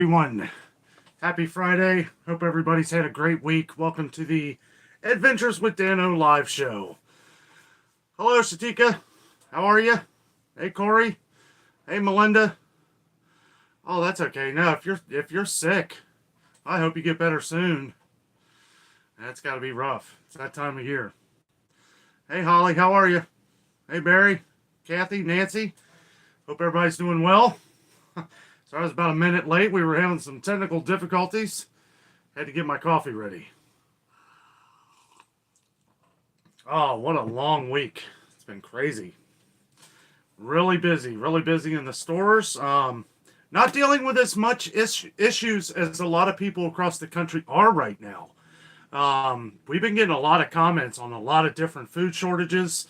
everyone. Happy Friday. Hope everybody's had a great week. Welcome to the Adventures with Danno live show. Hello, Shatika. How are you? Hey, Corey. Hey, Melinda. Oh, that's okay. No, if you're sick, I hope you get better soon. That's got to be rough. It's that time of year. Hey, Holly. How are you? Hey, Barry. Kathy. Nancy. Hope everybody's doing well. So I was about a minute late. We were having some technical difficulties. Had to get my coffee ready. Oh, what a long week. It's been crazy. Really busy in the stores. Not dealing with as much issues as a lot of people across the country are right now. We've been getting a lot of comments on a lot of different food shortages.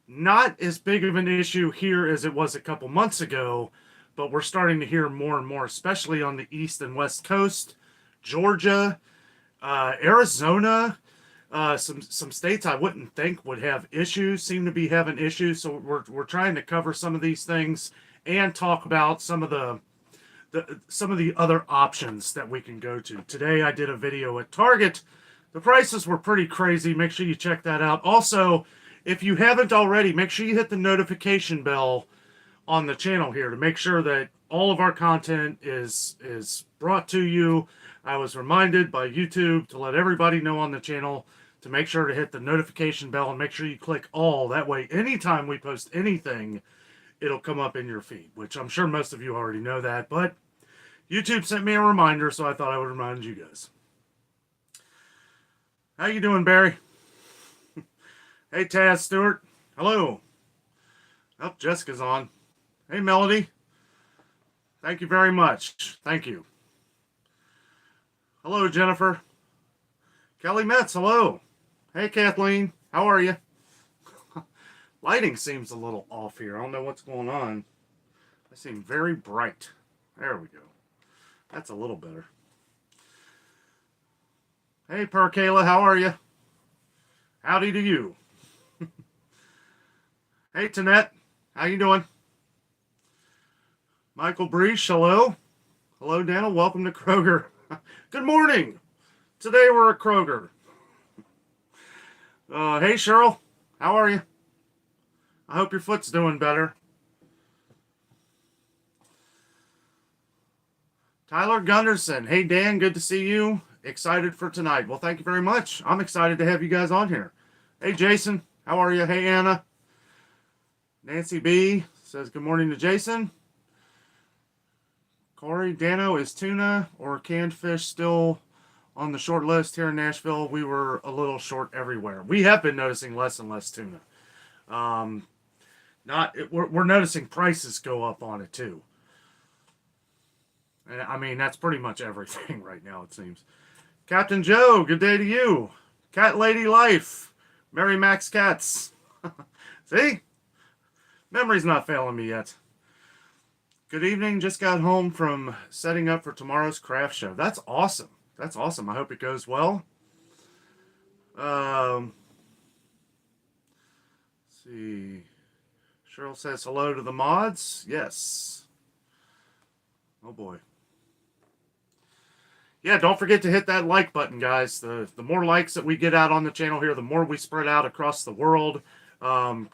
Not as big of an issue here as it was a couple months ago, but we're starting to hear more and more, especially on the East and West Coast, Georgia, Arizona, some states I wouldn't think would have issues seem to be having issues. So we're trying to cover some of these things and talk about some of the other options that we can go to. Today I did a video at Target. The prices were pretty crazy. Make sure you check that out. Also, if you haven't already, make sure you hit the notification bell on the channel here to make sure that all of our content is brought to you. I was reminded by YouTube to let everybody know on the channel to make sure to hit the notification bell and make sure you click all. That way, anytime we post anything, it'll come up in your feed, which I'm sure most of you already know that, but YouTube sent me a reminder, so I thought I would remind you guys. How you doing, Barry? Hey, Taz Stewart. Hello. Oh, Jessica's on. Hey, Melody. Thank you very much. Thank you. Hello, Jennifer. Kelly Metz, hello. Hey, Kathleen. How are you? Lighting seems a little off here. I don't know what's going on. I seem very bright. There we go. That's a little better. Hey, Perkayla, how are you? Howdy to you. Hey, Tanette. How you doing? Michael Breach, hello. Hello, Danno. Welcome to Kroger. Good morning. Today we're at Kroger. Hey, Cheryl. How are you? I hope your foot's doing better. Tyler Gunderson. Hey, Dan. Good to see you. Excited for tonight. Well, thank you very much. I'm excited to have you guys on here. Hey, Jason. How are you? Hey, Anna. Nancy B. says good morning to Jason. Corey, Danno, is tuna or canned fish still on the short list here in Nashville? We were a little short everywhere. We have been noticing less and less tuna. We're noticing prices go up on it too. And I mean, that's pretty much everything right now, it seems. Captain Joe, good day to you. Cat Lady Life. Mary Max Cats. See? Memory's not failing me yet. Good evening. Just got home from setting up for tomorrow's craft show. That's awesome. That's awesome. I hope it goes well. Let's see. Cheryl says hello to the mods. Yes. Oh boy. Yeah, don't forget to hit that like button, guys. The more likes that we get out on the channel here, the more we spread out across the world.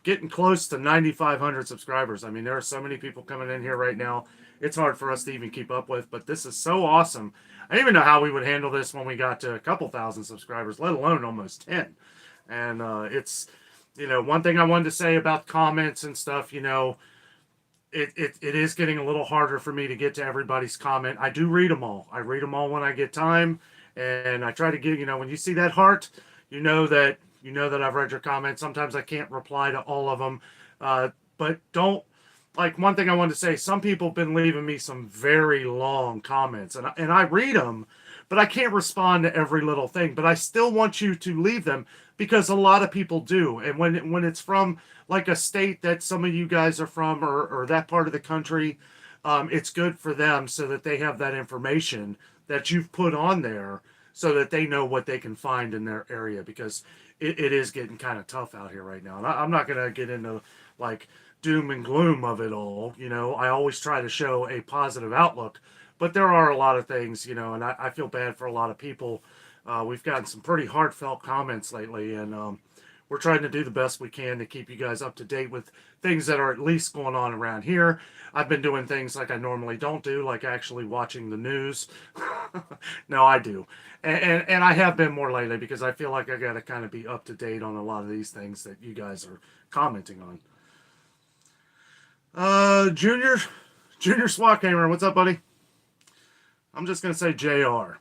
Getting close to 9,500 subscribers. I mean, there are so many people coming in here right now. It's hard for us to even keep up with, but this is so awesome. I didn't even know how we would handle this when we got to a couple thousand subscribers, let alone almost 10. And it's, one thing I wanted to say about comments and stuff, it is getting a little harder for me to get to everybody's comment. I do read them all. I read them all when I get time, and I try to get, when you see that heart, you know that I've read your comments. Sometimes I can't reply to all of them, but don't, like, one thing I wanted to say, some people have been leaving me some very long comments, and I read them, but I can't respond to every little thing, but I still want you to leave them because a lot of people do. And when it's from like a state that some of you guys are from, or that part of the country, it's good for them so that they have that information that you've put on there so that they know what they can find in their area, because it is getting kind of tough out here right now. And I'm not going to get into like doom and gloom of it all. I always try to show a positive outlook, But there are a lot of things, you know, and I feel bad for a lot of people. We've gotten some pretty heartfelt comments lately, and we're trying to do the best we can to keep you guys up to date with things that are at least going on around here. I've been doing things like I normally don't do, like actually watching the news. No, I do. And I have been more lately because I feel like I got to kind of be up to date on a lot of these things that you guys are commenting on. Junior SWAT Gamer, what's up, buddy? I'm just going to say JR.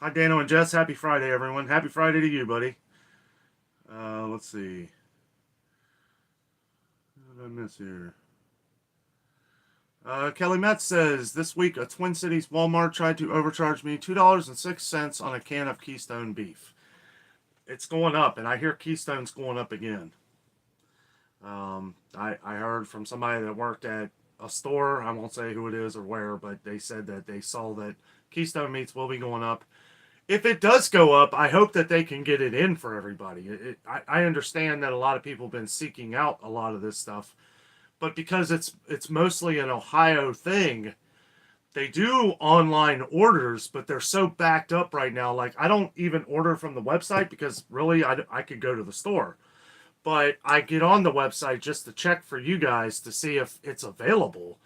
Hi, Danno and Jess. Happy Friday, everyone. Happy Friday to you, buddy. Let's see. What did I miss here? Kelly Metz says, this week a Twin Cities Walmart tried to overcharge me $2.06 on a can of Keystone beef. It's going up, and I hear Keystone's going up again. I heard from somebody that worked at a store, I won't say who it is or where, but they said that they saw that Keystone meats will be going up. If it does go up, I hope that they can get it in for everybody. I understand that a lot of people have been seeking out a lot of this stuff, but because it's mostly an Ohio thing, they do online orders, but they're so backed up right now. Like, I don't even order from the website because really I could go to the store. But I get on the website just to check for you guys to see if it's available,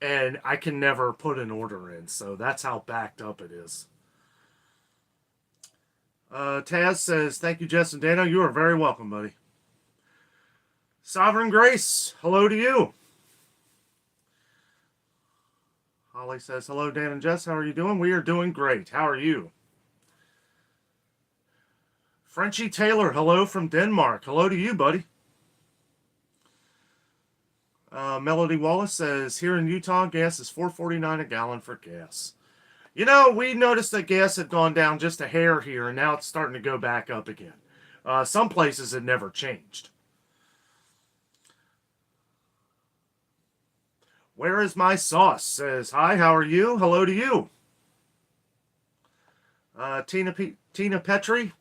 and I can never put an order in. So that's how backed up it is. Taz says, thank you, Jess and Danno. You are very welcome, buddy. Sovereign Grace, hello to you. Holly says, hello, Dan and Jess. How are you doing? We are doing great. How are you? Frenchie Taylor, hello from Denmark. Hello to you, buddy. Melody Wallace says, here in Utah, gas is $4.49 a gallon for gas. You know, we noticed that gas had gone down just a hair here, and now it's starting to go back up again. Some places it never changed. Where is my sauce? Says, hi, how are you? Hello to you. Tina Petrie?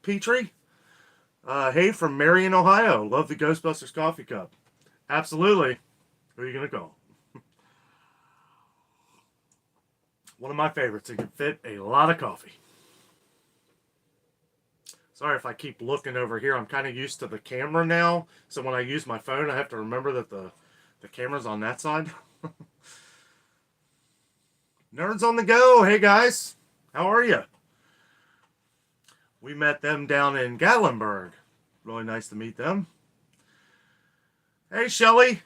Hey, from Marion, Ohio. Love the Ghostbusters coffee cup. Absolutely. Who are you going to call? One of my favorites. It can fit a lot of coffee. Sorry if I keep looking over here. I'm kind of used to the camera now. So when I use my phone, I have to remember that the camera's on that side. Nerds on the go. Hey, guys. How are you? We met them down in Gatlinburg. Really nice to meet them. Hey, Shelly.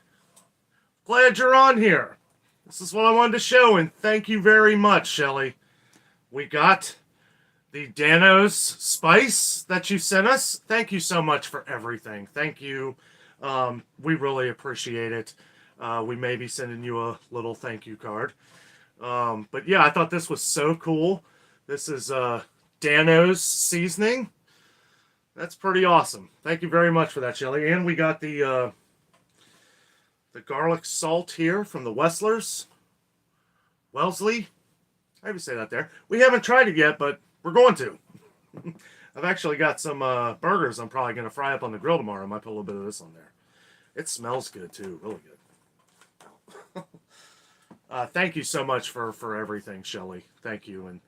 Glad you're on here. This is what I wanted to show, and thank you very much, Shelly. We got the Danno's spice that you sent us. Thank you so much for everything. Thank you. We really appreciate it. We may be sending you a little thank you card. But yeah, I thought this was so cool. This is Danno's seasoning. That's pretty awesome. Thank you very much for that, Shelly. And we got the garlic salt here from the Westlers. Wellesley. I even say that there. We haven't tried it yet, but we're going to. I've actually got some burgers I'm probably going to fry up on the grill tomorrow. I might put a little bit of this on there. It smells good, too. Really good. Thank you so much for everything, Shelly. Thank you. And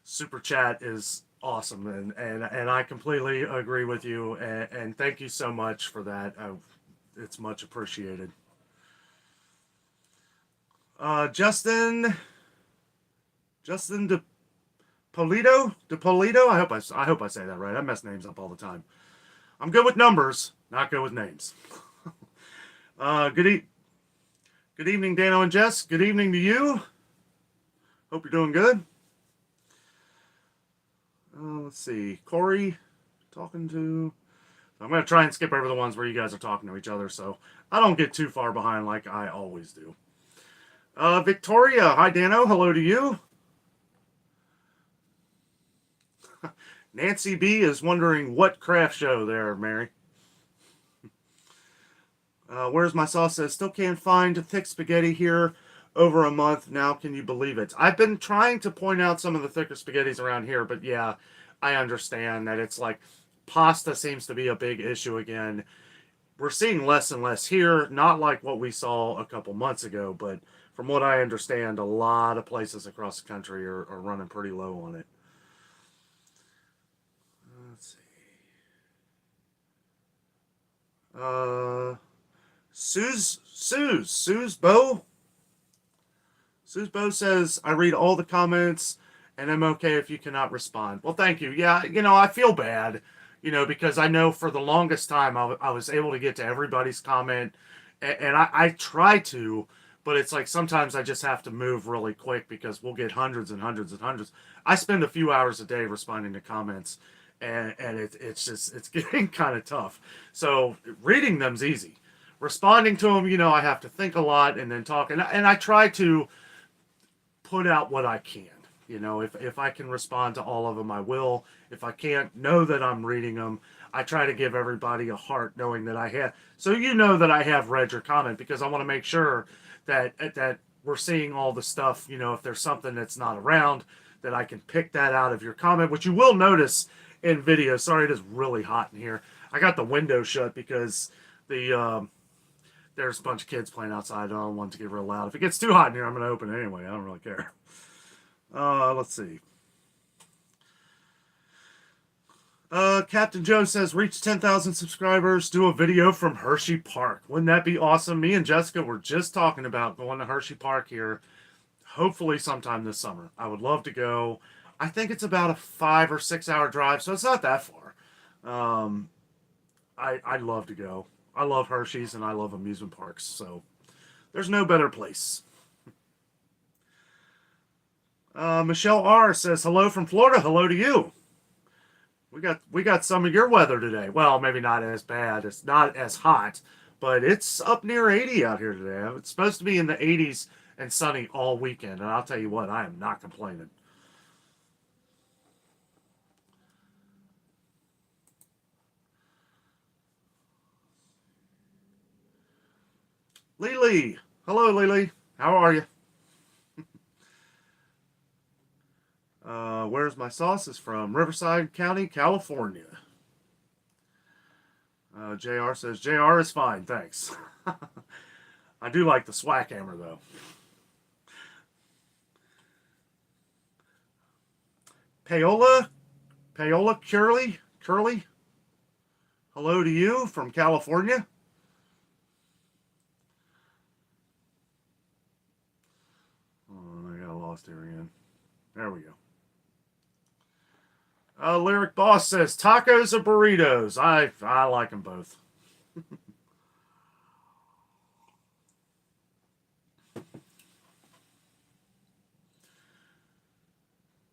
Super Chat is awesome. And I completely agree with you. And thank you so much for that. It's much appreciated. Justin DePolito? I hope I say that right. I mess names up all the time. I'm good with numbers, not good with names. Good evening, Danno and Jess. Good evening to you. Hope you're doing good. Let's see. Corey, talking to... I'm going to try and skip over the ones where you guys are talking to each other, so I don't get too far behind like I always do. Victoria, hi, Danno. Hello to you. Nancy B is wondering what craft show there, Mary. Where's my sauce? Says, still can't find thick spaghetti here over a month now. Can you believe it? I've been trying to point out some of the thicker spaghettis around here, but yeah, I understand that it's like pasta seems to be a big issue again. We're seeing less and less here, not like what we saw a couple months ago, but from what I understand, a lot of places across the country are running pretty low on it. Let's see. Sue's Bo says, I read all the comments and I'm okay if you cannot respond. Well, thank you. Yeah, I feel bad, because I know for the longest time I was able to get to everybody's comment, and I try to, but it's like sometimes I just have to move really quick because we'll get hundreds and hundreds and hundreds. I spend a few hours a day responding to comments, and it's getting kind of tough. So reading them's easy. Responding to them, I have to think a lot and then talk, and I try to put out what I can. If I can respond to all of them, I will. If I can't, know that I'm reading them. I try to give everybody a heart, knowing that I have. So that I have read your comment, because I want to make sure that we're seeing all the stuff. If there's something that's not around, that I can pick that out of your comment, which you will notice in video. Sorry, it is really hot in here. I got the window shut because there's a bunch of kids playing outside. I don't want it to get real loud. If it gets too hot in here, I'm going to open it anyway. I don't really care. Let's see. Captain Joe says, reach 10,000 subscribers, do a video from Hershey Park. Wouldn't that be awesome? Me and Jessica were just talking about going to Hershey Park here, hopefully sometime this summer. I would love to go. I think it's about a 5 or 6 hour drive, so it's not that far. I'd love to go. I love Hershey's and I love amusement parks, so there's no better place. Michelle R says, hello from Florida. Hello to you. We got some of your weather today. Well, maybe not as bad. It's not as hot, but it's up near 80 out here today. It's supposed to be in the 80s and sunny all weekend, and I'll tell you what, I am not complaining. Lily. Hello, Lily. How are you? Where's my sauce is from? Riverside County, California. JR says, JR is fine, thanks. I do like the Swack Hammer, though. Paola Curly. Hello to you from California. Oh, I got lost here again. There we go. Lyric Boss says, tacos or burritos? I like them both.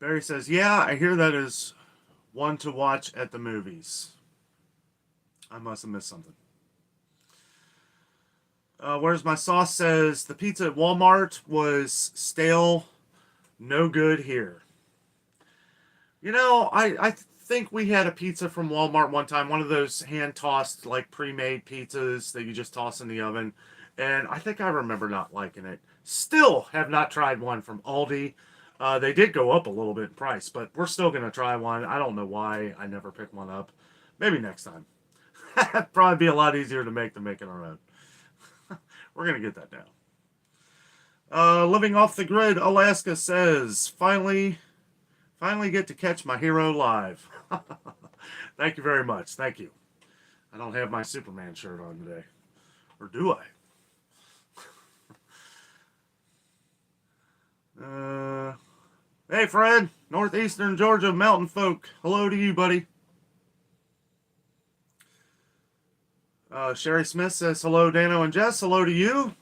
Barry says, yeah, I hear that is one to watch at the movies. I must have missed something. Where's my sauce says, the pizza at Walmart was stale, no good here. I think we had a pizza from Walmart one time, one of those hand-tossed, like, pre-made pizzas that you just toss in the oven, and I think I remember not liking it. Still have not tried one from Aldi. They did go up a little bit in price, but we're still going to try one. I don't know why I never picked one up. Maybe next time. Probably be a lot easier to make than making our own. We're going to get that down. Living Off the Grid, Alaska says, finally get to catch my hero live. Thank you very much. Thank you. I don't have my Superman shirt on today. Or do I? Hey, Fred. Northeastern Georgia mountain folk. Hello to you, buddy. Sherry Smith says, hello, Danno and Jess. Hello to you.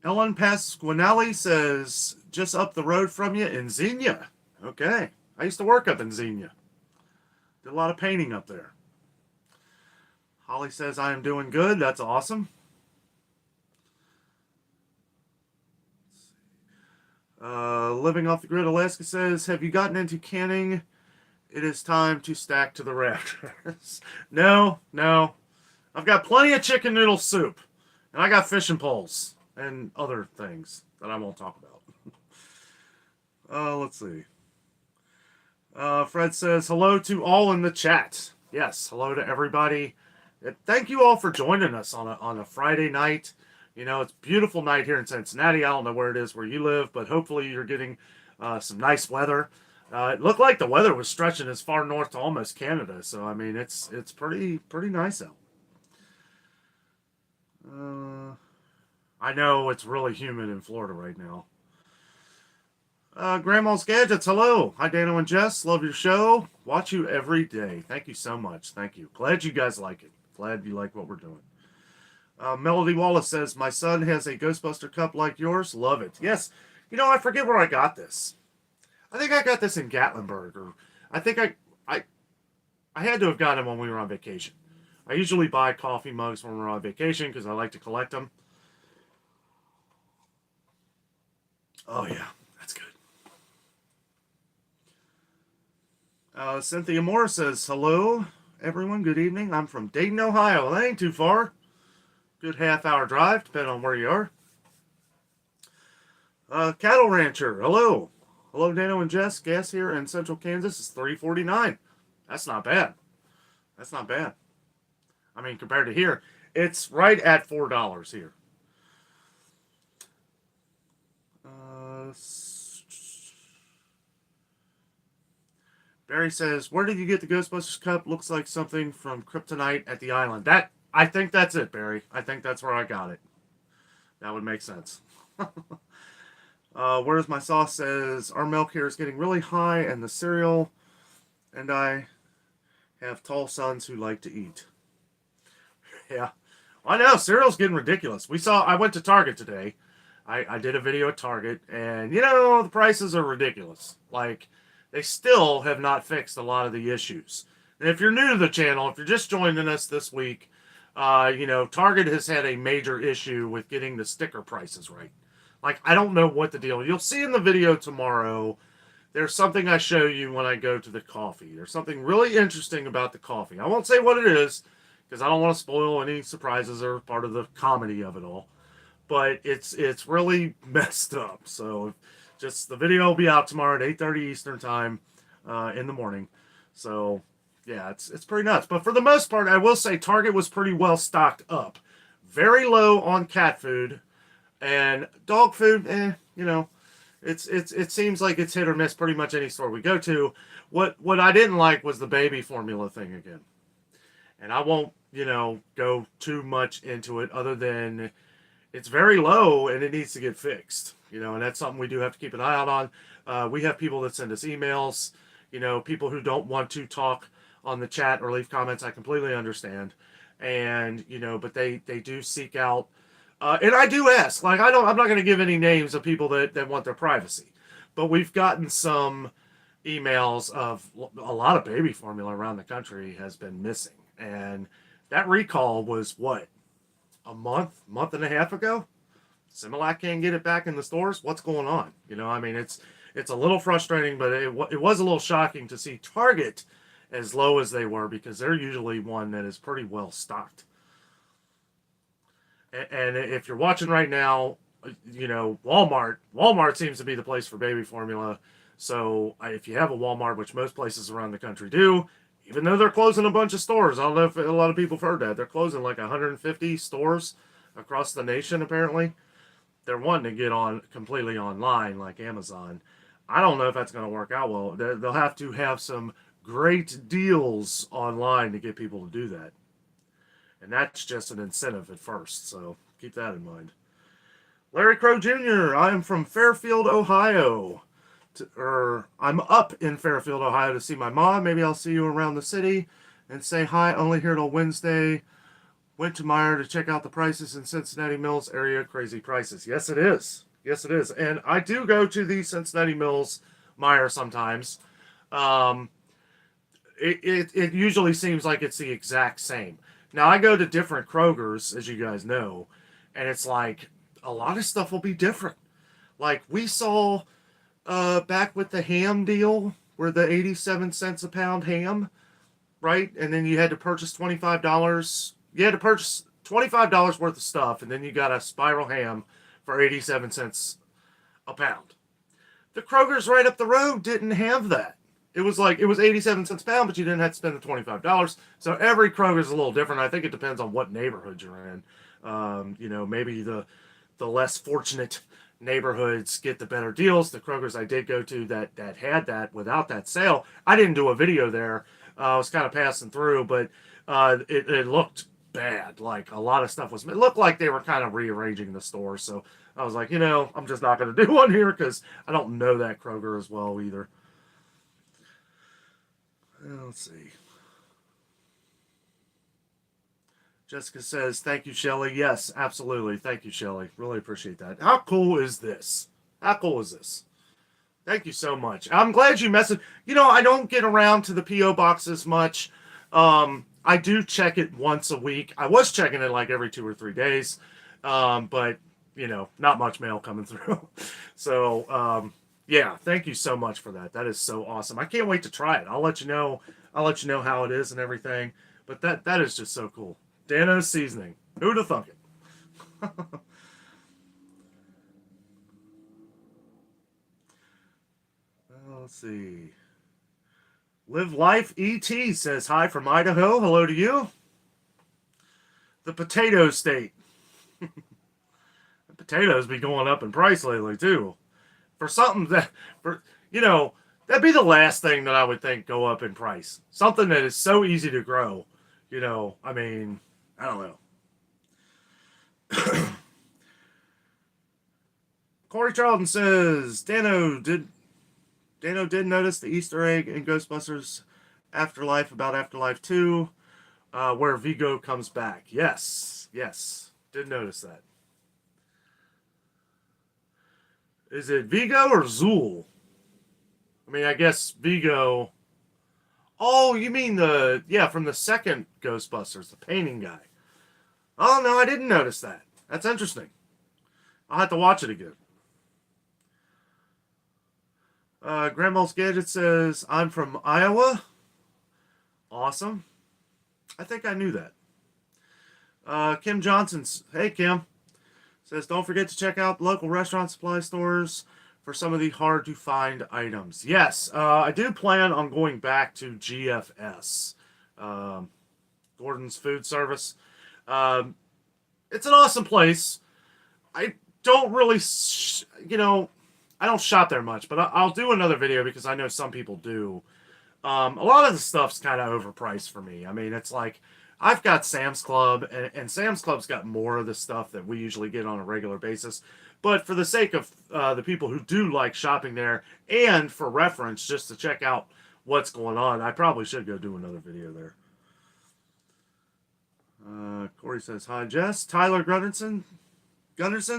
Ellen Pasquinelli says, just up the road from you in Xenia. Okay. I used to work up in Xenia. Did a lot of painting up there. Holly says, I am doing good. That's awesome. Living Off the Grid, Alaska says, have you gotten into canning? It is time to stack to the rafters. No. I've got plenty of chicken noodle soup. And I got fishing poles. And other things that I won't talk about. Let's see. Fred says, hello to all in the chat. Yes, hello to everybody Thank you all for joining us on a Friday night. You know, it's a beautiful night here in Cincinnati. I don't know where it is where you live, but hopefully you're getting some nice weather. It looked like the weather was stretching as far north to almost Canada, so I mean it's pretty nice out. I know it's really humid in Florida right now. Grandma's Gadgets, hello. Hi, Danno and Jess. Love your show. Watch you every day. Thank you so much. Thank you. Glad you guys like it. Glad you like what we're doing. Melody Wallace says, my son has a Ghostbuster cup like yours. Love it. Yes. You know, I forget where I got this. I think I got this in Gatlinburg. Or I think I had to have gotten it when we were on vacation. I usually buy coffee mugs when we're on vacation because I like to collect them. Oh, yeah. That's good. Cynthia Moore says, hello, everyone. Good evening. I'm from Dayton, Ohio. Well, that ain't too far. Good half-hour drive, depending on where you are. Cattle Rancher, hello. Hello, Danno and Jess. Gas here in central Kansas is $3.49. That's not bad. That's not bad. I mean, compared to here, it's right at $4 here. Barry says, where did you get the Ghostbusters cup? Looks like something from Kryptonite at the island. I think that's it, Barry. I think that's where I got it. That would make sense. Where's my sauce says, our milk here is getting really high and the cereal, and I have tall sons who like to eat. Yeah. I know, cereal's getting ridiculous. I went to Target today. I did a video at Target, and, you know, the prices are ridiculous. Like, they still have not fixed a lot of the issues. And if you're new to the channel, if you're just joining us this week, you know, Target has had a major issue with getting the sticker prices right. Like, I don't know what the deal. You'll see in the video tomorrow, there's something I show you when I go to the coffee. There's something really interesting about the coffee. I won't say what it is, because I don't want to spoil any surprises or part of the comedy of it all. But it's really messed up. So, just the video will be out tomorrow at 8:30 Eastern time in the morning. So, yeah, it's pretty nuts. But for the most part, I will say Target was pretty well stocked up. Very low on cat food. And dog food, you know, it seems like it's hit or miss pretty much any store we go to. What I didn't like was the baby formula thing again. And I won't, you know, go too much into it other than it's very low and it needs to get fixed. You know, and that's something we do have to keep an eye out on. We have people that send us emails, you know, people who don't want to talk on the chat or leave comments. I completely understand. And, you know, but they do seek out, and I do ask, like, I'm not going to give any names of people that want their privacy, but we've gotten some emails of a lot of baby formula around the country has been missing. And that recall was what, a month and a half ago? Similac can't get it back in the stores. What's going on? You know, I mean, it's a little frustrating, but it was a little shocking to see Target as low as they were, because they're usually one that is pretty well stocked. And if you're watching right now, you know, Walmart seems to be the place for baby formula. So if you have a Walmart, which most places around the country do, even though they're closing a bunch of stores, I don't know if a lot of people have heard that. They're closing like 150 stores across the nation, apparently. They're wanting to get on completely online like Amazon. I don't know if that's going to work out well. They'll have to have some great deals online to get people to do that. And that's just an incentive at first, so keep that in mind. Larry Crow Jr., I am from Fairfield, Ohio. I'm up in Fairfield, Ohio to see my mom. Maybe I'll see you around the city and say hi. Only here till Wednesday. Went to Meijer to check out the prices in Cincinnati Mills area. Crazy prices. Yes, it is. Yes, it is. And I do go to the Cincinnati Mills Meijer sometimes. It usually seems like it's the exact same. Now, I go to different Krogers, as you guys know, and it's like a lot of stuff will be different. Like we saw back with the ham deal, where the 87 cents a pound ham, right? And then you had to purchase $25. You had to purchase $25 worth of stuff, and then you got a spiral ham for 87 cents a pound. The Kroger's right up the road didn't have that. it was 87 cents a pound, but you didn't have to spend the $25. So every Kroger is a little different. I think it depends on what neighborhood you're in. Maybe the less fortunate neighborhoods get the better deals. The Krogers I did go to that had that without that sale, I didn't do a video there. I was kind of passing through, but it looked bad. Like a lot of stuff it looked like they were kind of rearranging the store. So I was like, I'm just not going to do one here because I don't know that Kroger as well either. Let's see. Jessica says, thank you, Shelly. Yes, absolutely. Thank you, Shelly. Really appreciate that. How cool is this? How cool is this? Thank you so much. I'm glad you messaged. I don't get around to the P.O. box as much. I do check it once a week. I was checking it like every 2 or 3 days. But, not much mail coming through. So, yeah, thank you so much for that. That is so awesome. I can't wait to try it. I'll let you know how it is and everything. But that is just so cool. Danno's seasoning. Who'd have thunk it? Let's see. Live Life ET says hi from Idaho. Hello to you. The potato state. The potatoes be going up in price lately too. For something that'd be the last thing that I would think go up in price. Something that is so easy to grow. I don't know. Corey Charlton says, Danno did notice the Easter egg in Ghostbusters about Afterlife 2, where Vigo comes back. Yes. Did notice that. Is it Vigo or Zool? I guess Vigo. Oh, you mean from the second Ghostbusters, the painting guy. Oh, no, I didn't notice that. That's interesting. I'll have to watch it again. Grandma's Gadget says, I'm from Iowa. Awesome. I think I knew that. Kim Johnson's, hey, Kim, says, don't forget to check out local restaurant supply stores for some of the hard-to-find items. Yes, I do plan on going back to GFS, Gordon's Food Service. It's an awesome place. I don't really, I don't shop there much, but I'll do another video because I know some people do. A lot of the stuff's kind of overpriced for me. It's like I've got Sam's Club, and Sam's Club's got more of the stuff that we usually get on a regular basis. But for the sake of the people who do like shopping there, and for reference, just to check out what's going on, I probably should go do another video there. Corey says, hi, Jess. Tyler Gunderson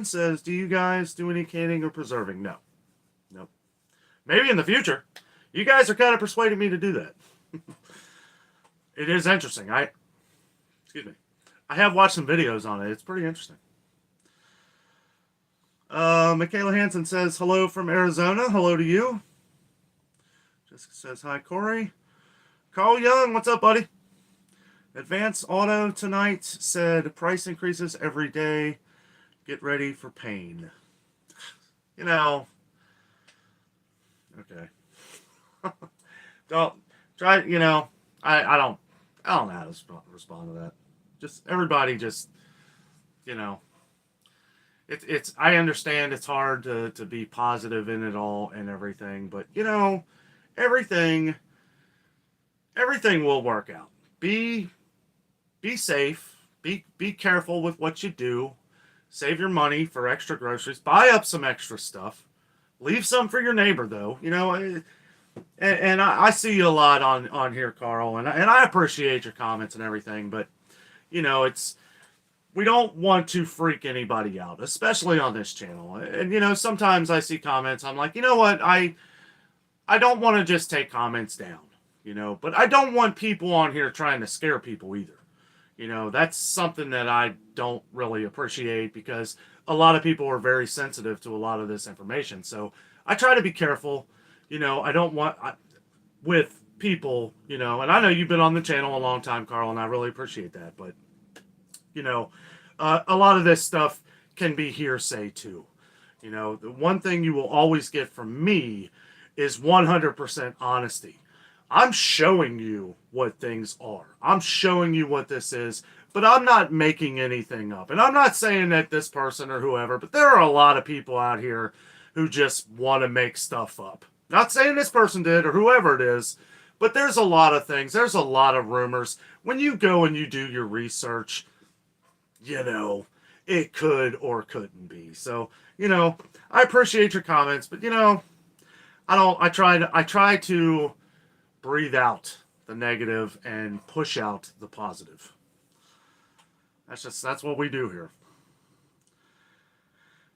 says, do you guys do any canning or preserving? No. Nope. Maybe in the future. You guys are kind of persuading me to do that. It is interesting. I have watched some videos on it. It's pretty interesting. Michaela Hansen says, hello from Arizona. Hello to you. Jessica says, hi, Corey. Carl Young, what's up, buddy? Advance Auto tonight said price increases every day. Get ready for pain. Okay. Don't try, I don't know how to respond to that. Just everybody it's I understand it's hard to be positive in it all and everything, but everything will work out. Be safe. Be careful with what you do. Save your money for extra groceries. Buy up some extra stuff. Leave some for your neighbor, though. And I see you a lot on here, Carl, and I appreciate your comments and everything, but we don't want to freak anybody out, especially on this channel. And sometimes I see comments, I'm like, you know what, I don't want to just take comments down, but I don't want people on here trying to scare people either. That's something that I don't really appreciate because a lot of people are very sensitive to a lot of this information. So I try to be careful. I don't want with people, and I know you've been on the channel a long time, Carl, and I really appreciate that. But, a lot of this stuff can be hearsay too. The one thing you will always get from me is 100% honesty. I'm showing you what things are. I'm showing you what this is, but I'm not making anything up. And I'm not saying that this person or whoever, but there are a lot of people out here who just want to make stuff up. Not saying this person did or whoever it is, but there's a lot of things. There's a lot of rumors. When you go and you do your research, you know, it could or couldn't be. So, you know, I appreciate your comments, but you know, I try to breathe out the negative and push out the positive. That's what we do here.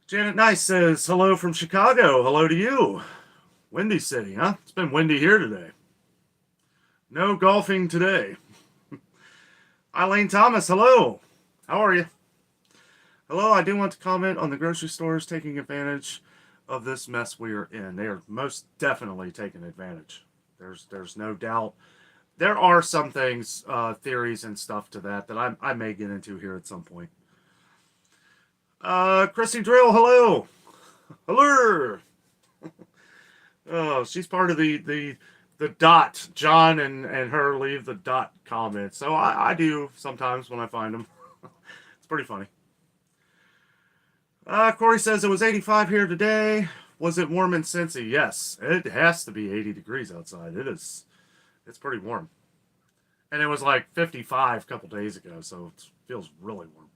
Janet Nice says, hello from Chicago. Hello to you. Windy City, huh? It's been windy here today. No golfing today. Eileen Thomas, hello. How are you? Hello, I do want to comment on the grocery stores taking advantage of this mess we are in. They are most definitely taking advantage. There's no doubt. There are some things, theories and stuff to that I may get into here at some point. Chrissy Drill, hello. Hello. Oh, she's part of the dot. John and her leave the dot comments. So I do sometimes when I find them. It's pretty funny. Corey says it was 85 here today. Was it warm in Cincy? Yes, it has to be 80 degrees outside. It's pretty warm. And it was like 55 a couple days ago, so it feels really warm.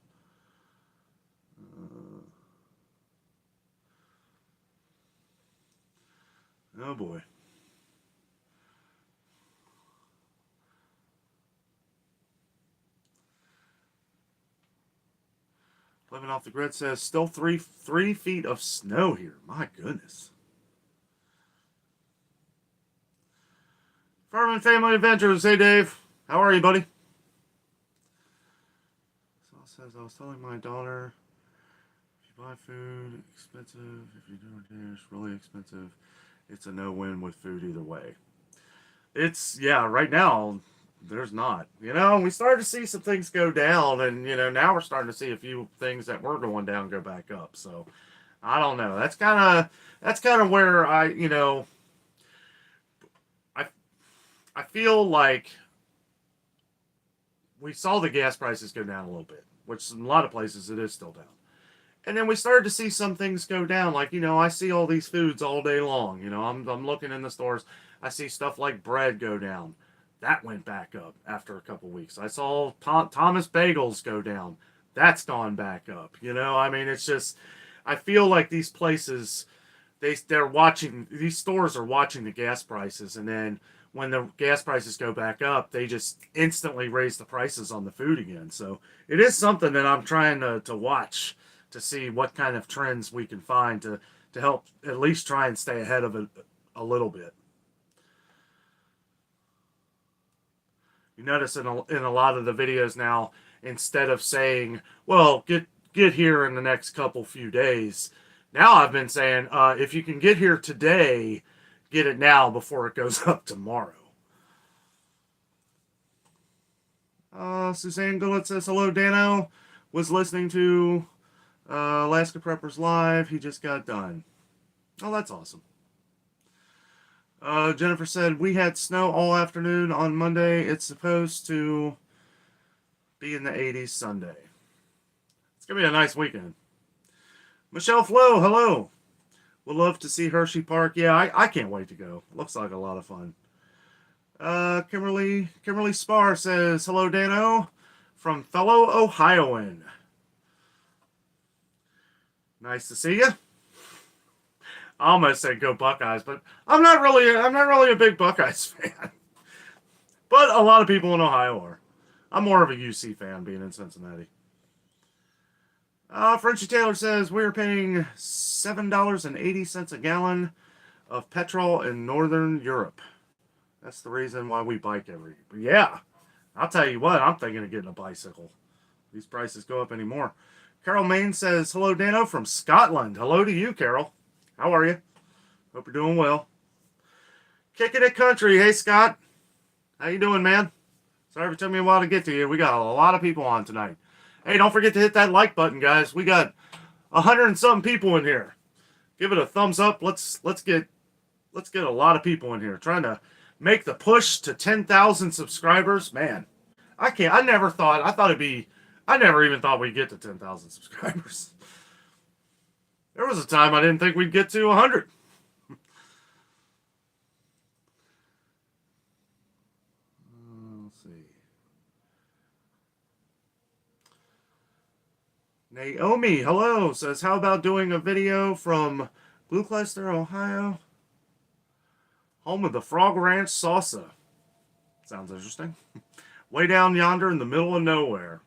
Oh boy. Living off the grid says still three feet of snow here. My goodness. Furman Family Adventures. Hey Dave, how are you, buddy? Saul says I was telling my daughter, if you buy food expensive, if you do a dish really expensive, it's a no-win with food either way. It's right now. There's not. You know, we started to see some things go down, and, you know, now we're starting to see a few things that were going down go back up. So, I don't know. That's kind of where I feel like we saw the gas prices go down a little bit, which in a lot of places it is still down. And then we started to see some things go down. Like, you know, I see all these foods all day long. You know, I'm looking in the stores. I see stuff like bread go down. That went back up after a couple weeks. I saw Thomas Bagels go down. That's gone back up. You know, I mean, it's just, I feel like these places, they're watching, these stores are watching the gas prices. And then when the gas prices go back up, they just instantly raise the prices on the food again. So it is something that I'm trying to watch to see what kind of trends we can find to help at least try and stay ahead of it a little bit. You notice in a lot of the videos now, instead of saying, well, get here in the next few days, now I've been saying, if you can get here today, get it now before it goes up tomorrow. Suzanne Gullett says, hello, Danno. Was listening to Alaska Preppers Live. He just got done. Oh, that's awesome. Jennifer said, we had snow all afternoon on Monday. It's supposed to be in the 80s Sunday. It's going to be a nice weekend. Michelle Flo, hello. Would love to see Hershey Park. Yeah, I can't wait to go. Looks like a lot of fun. Kimberly Spar says, hello, Danno, from fellow Ohioan. Nice to see you. I almost said go Buckeyes, but I'm not really a big Buckeyes fan. But a lot of people in Ohio are. I'm more of a UC fan, being in Cincinnati. Frenchie Taylor says we're paying $7.80 a gallon of petrol in Northern Europe. That's the reason why we bike every. But yeah, I'll tell you what, I'm thinking of getting a bicycle. These prices go up anymore. Carol Main says, hello, Danno, from Scotland. Hello to you, Carol. How are you? Hope you're doing well. Kicking it country. Hey, Scott. How you doing, man? Sorry it took me a while to get to you. We got a lot of people on tonight. Hey, don't forget to hit that like button, guys. We got 100 and something people in here. Give it a thumbs up. Let's get a lot of people in here. Trying to make the push to 10,000 subscribers. Man, I can't. I never even thought we'd get to 10,000 subscribers. There was a time I didn't think we'd get to 100. Let's see. Naomi, hello, says, how about doing a video from Gloucester, Ohio? Home of the Frog Ranch Salsa. Sounds interesting. Way down yonder in the middle of nowhere.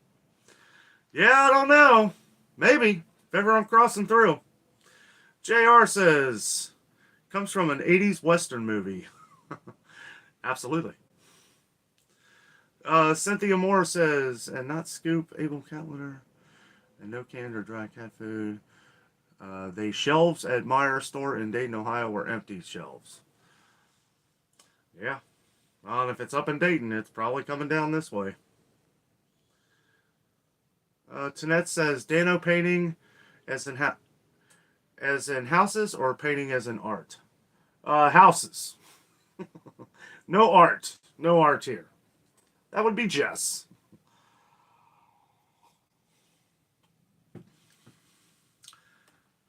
Yeah, I don't know. Maybe. If ever I'm crossing through. JR says, comes from an 80s Western movie. Absolutely. Cynthia Moore says, and not scoop, Abel cat litter, and no canned or dry cat food. They shelves at Meijer store in Dayton, Ohio were empty shelves. Yeah. Well, and if it's up in Dayton, it's probably coming down this way. Tanette says, Danno painting as in houses or painting as in art? Houses. No art. No art here. That would be Jess.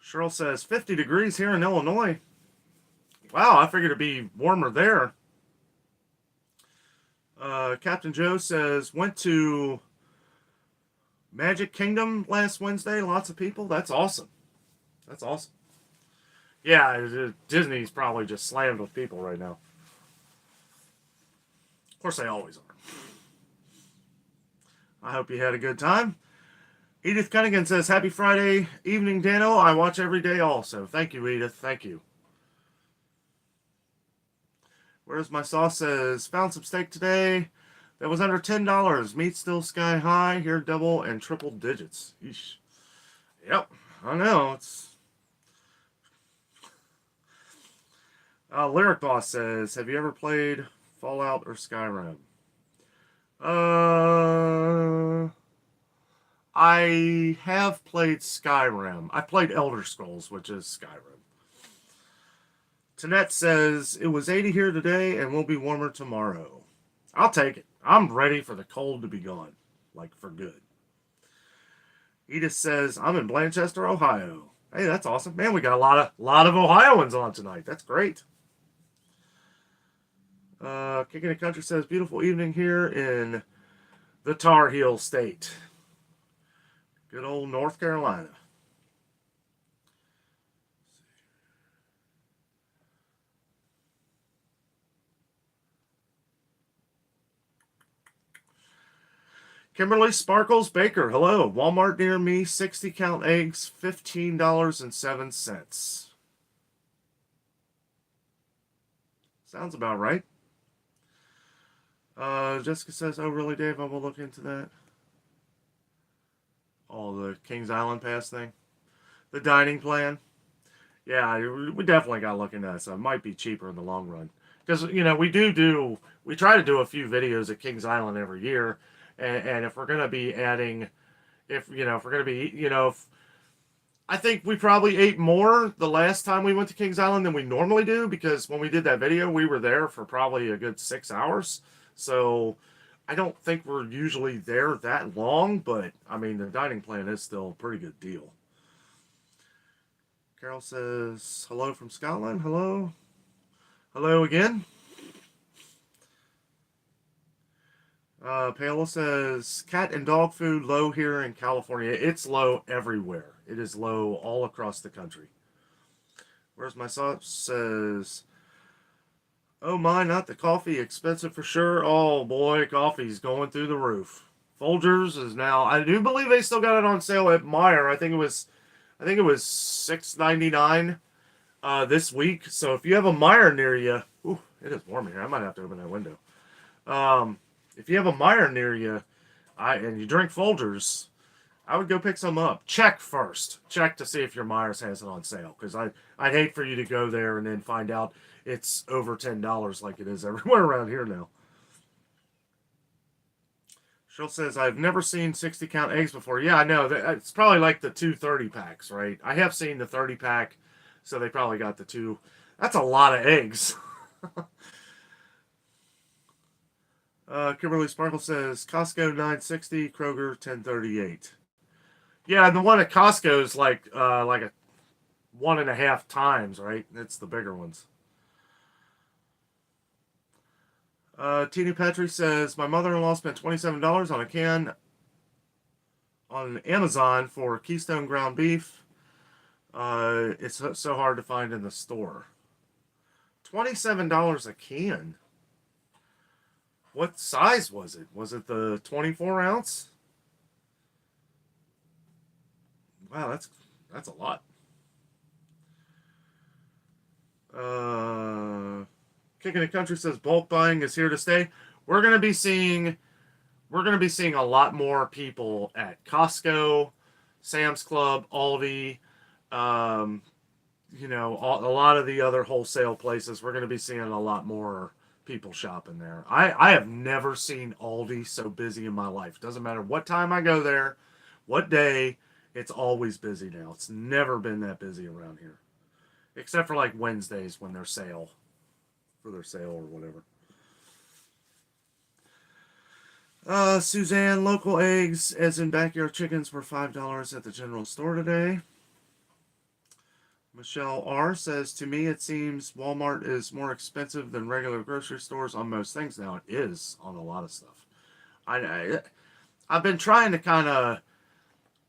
Cheryl says, 50 degrees here in Illinois. Wow, I figured it'd be warmer there. Captain Joe says, went to Magic Kingdom last Wednesday. Lots of people. That's awesome. That's awesome. Yeah, Disney's probably just slammed with people right now. Of course, they always are. I hope you had a good time. Edith Cunningham says, happy Friday evening, Danno. I watch every day also. Thank you, Edith. Thank you. Where's my sauce says, found some steak today that was under $10. Meat still sky high. Here, double and triple digits. Eesh. Yep, I know. It's Lyric Boss says, have you ever played Fallout or Skyrim? I have played Skyrim. I played Elder Scrolls, which is Skyrim. Tanette says, it was 80 here today and will be warmer tomorrow. I'll take it. I'm ready for the cold to be gone. Like, for good. Edith says, I'm in Blanchester, Ohio. Hey, that's awesome. Man, we got a lot of Ohioans on tonight. That's great. Kicking the Country says, beautiful evening here in the Tar Heel State. Good old North Carolina. Kimberly Sparkles Baker, hello. Walmart near me, 60 count eggs, $15.07. Sounds about right. Jessica says, oh, really, Dave? I will look into that. Oh, the Kings Island Pass thing. The dining plan. Yeah, we definitely got to look into that. So it might be cheaper in the long run. Because, we try to do a few videos at Kings Island every year. And if we're going to be adding, I think we probably ate more the last time we went to Kings Island than we normally do, because when we did that video, we were there for probably a good 6 hours. So I don't think we're usually there that long, but I mean, the dining plan is still a pretty good deal. Carol says, hello from Scotland. Hello. Hello again. Paola says, cat and dog food low here in California. It's low everywhere. It is low all across the country. Where's my sauce? Says, oh my, not the coffee. Expensive for sure. Oh boy, coffee's going through the roof. Folgers is now, I do believe they still got it on sale at Meijer. I think it was $6.99 this week. So if you have a Meijer near you, ooh, it is warm here. I might have to open that window. If you have a Meijer near you, and you drink Folgers, I would go pick some up. Check first. Check to see if your Meijer's has it on sale. Because I'd hate for you to go there and then find out it's over $10 like it is everywhere around here now. Cheryl says, I've never seen 60 count eggs before. Yeah, I know. It's probably like the 230 packs, right? I have seen the 30 pack, so they probably got the two. That's a lot of eggs. Kimberly Sparkle says Costco 960, Kroger 1038. Yeah, and the one at Costco is like a 1.5 times, right? It's the bigger ones. Tina Petrie says my mother-in-law spent $27 on a can on Amazon for Keystone ground beef. It's so hard to find in the store. $27 a can. What size was it? Was it the 24 ounce? Wow, that's a lot. Kicking the Country says bulk buying is here to stay. We're gonna be seeing a lot more people at Costco, Sam's Club, Aldi, um, a lot of the other wholesale places. We're gonna be seeing a lot more people shopping there. I have never seen Aldi so busy in my life. Doesn't matter what time I go there, what day, it's always busy now. It's never been that busy around here. Except for like Wednesdays when they're sale. For their sale or whatever. Suzanne, local eggs, as in backyard chickens, were $5 at the general store today. Michelle R. says, to me, it seems Walmart is more expensive than regular grocery stores on most things now. It is on a lot of stuff. I've been trying to kind of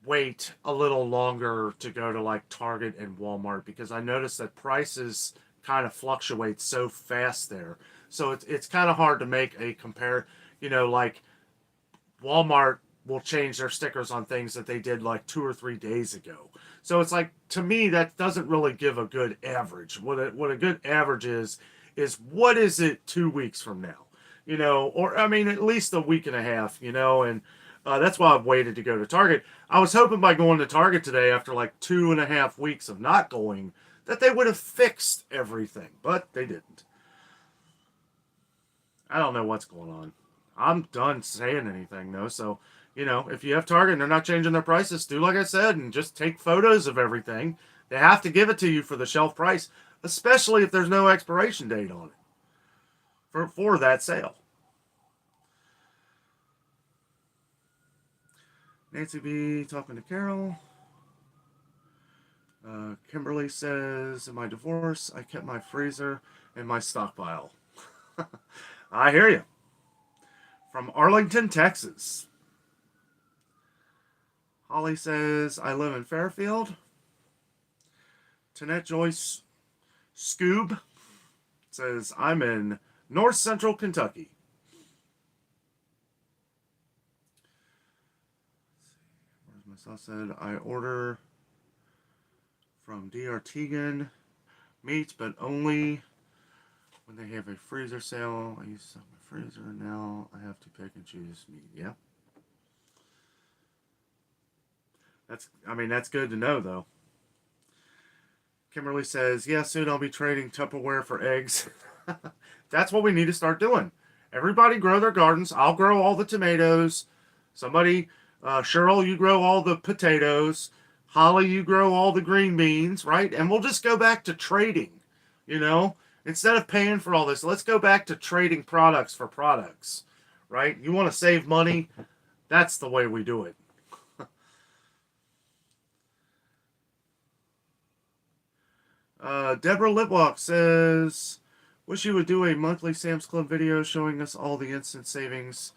wait a little longer to go to like Target and Walmart because I noticed that prices kind of fluctuate so fast there. So it's kind of hard to make a compare, like Walmart will change their stickers on things that they did like 2 or 3 days ago. So it's like, to me, that doesn't really give a good average. What a good average is what is it 2 weeks from now? Or I mean, at least a week and a half, and that's why I've waited to go to Target. I was hoping by going to Target today after like 2.5 weeks of not going that they would have fixed everything, but they didn't. I don't know what's going on. I'm done saying anything though, so if you have Target and they're not changing their prices, do like I said and just take photos of everything. They have to give it to you for the shelf price, especially if there's no expiration date on it for that sale. Nancy B talking to Carol. Kimberly says, in my divorce, I kept my freezer and my stockpile. I hear you. From Arlington, Texas. Holly says, I live in Fairfield. Tanette Joyce Scoob says, I'm in North Central Kentucky. Where's my sauce said? I order from DR Tegan meat, but only when they have a freezer sale. I used to have my freezer, now I have to pick and choose meat. Yeah. That's good to know, though. Kimberly says, yeah, soon I'll be trading Tupperware for eggs. That's what we need to start doing. Everybody grow their gardens. I'll grow all the tomatoes. Somebody, Cheryl, you grow all the potatoes. Holly, you grow all the green beans, right? And we'll just go back to trading, Instead of paying for all this, let's go back to trading products for products, right? You want to save money? That's the way we do it. Deborah Litwalk says, wish you would do a monthly Sam's Club video showing us all the instant savings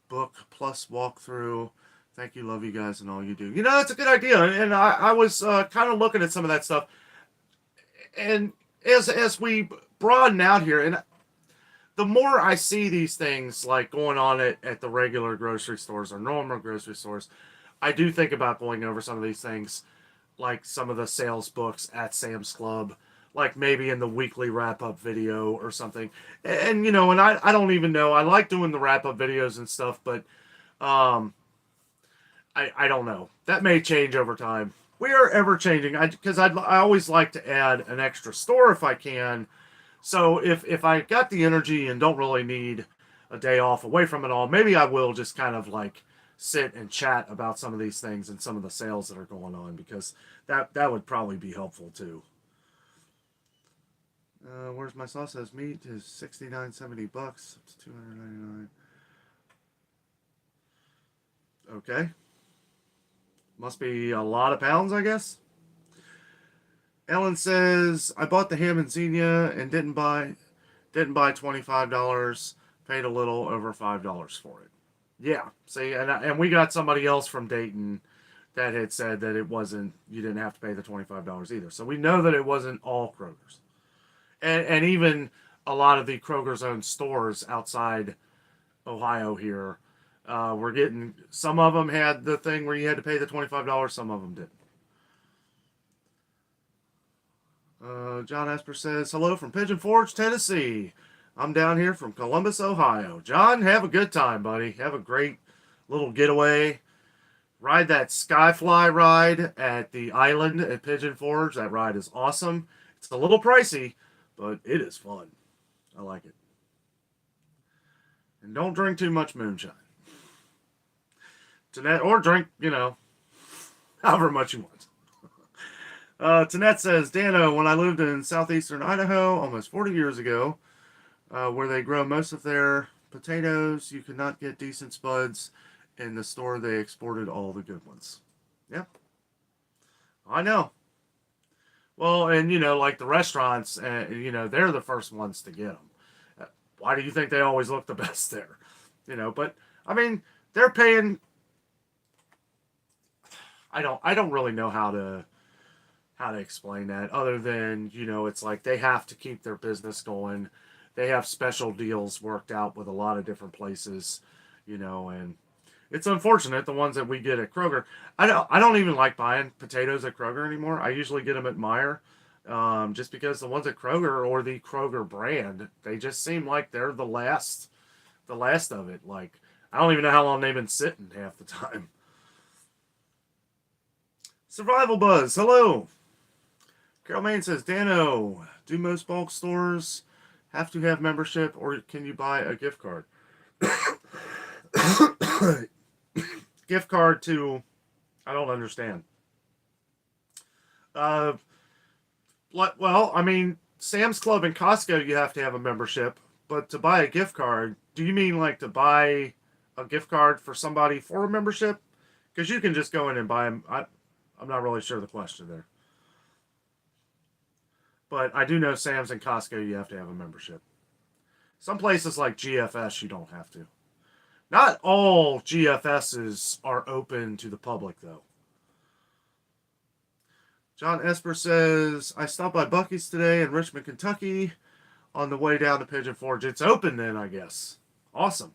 book plus walkthrough. Thank you, love you guys, and all you do. It's a good idea, and I was kind of looking at some of that stuff, and as we broaden out here, and the more I see these things like going on at the regular grocery stores or normal grocery stores, I do think about going over some of these things, like some of the sales books at Sam's Club, like maybe in the weekly wrap-up video or something. And and I don't even know. I like doing the wrap-up videos and stuff, but I don't know. That may change over time. We are ever changing. Because I always like to add an extra store if I can. So if I got the energy and don't really need a day off away from it all, maybe I will just kind of like sit and chat about some of these things and some of the sales that are going on, because that would probably be helpful too. Where's my sauce? Says meat is $69.70. It's $299. Okay. Must be a lot of pounds, I guess. Ellen says, I bought the ham and zinnia and didn't buy $25, paid a little over $5 for it. Yeah, see, and we got somebody else from Dayton that had said that it wasn't, you didn't have to pay the $25 either. So we know that it wasn't all Kroger's. And even a lot of the Kroger's own stores outside Ohio here, we're getting, some of them had the thing where you had to pay the $25, some of them didn't. John Esper says, hello from Pigeon Forge, Tennessee. I'm down here from Columbus, Ohio. John, have a good time, buddy. Have a great little getaway. Ride that Skyfly ride at the island at Pigeon Forge. That ride is awesome. It's a little pricey, but it is fun. I like it. And don't drink too much moonshine. Jeanette, or drink, however much you want. Tanette says, Danno, when I lived in southeastern Idaho almost 40 years ago, where they grow most of their potatoes, you could not get decent spuds. In the store, they exported all the good ones. Yeah. I know. Well, and, like the restaurants, they're the first ones to get them. Why do you think they always look the best there? But, I mean, they're paying... I don't really know how to explain that other than, it's like they have to keep their business going. They have special deals worked out with a lot of different places, and it's unfortunate the ones that we get at Kroger. I don't even like buying potatoes at Kroger anymore. I usually get them at Meijer, just because the ones at Kroger or the Kroger brand, they just seem like they're the last of it. Like, I don't even know how long they've been sitting half the time. Survival Buzz, hello. Carol Main says, Danno, do most bulk stores have to have membership or can you buy a gift card? Gift card to, I don't understand. Well, I mean, Sam's Club and Costco, you have to have a membership, but to buy a gift card, do you mean like to buy a gift card for somebody for a membership? Because you can just go in and buy them. I'm not really sure the question there. But I do know Sam's and Costco, you have to have a membership. Some places like GFS, you don't have to. Not all GFSs are open to the public, though. John Esper says, I stopped by Buc-ee's today in Richmond, Kentucky on the way down to Pigeon Forge. It's open then, I guess. Awesome.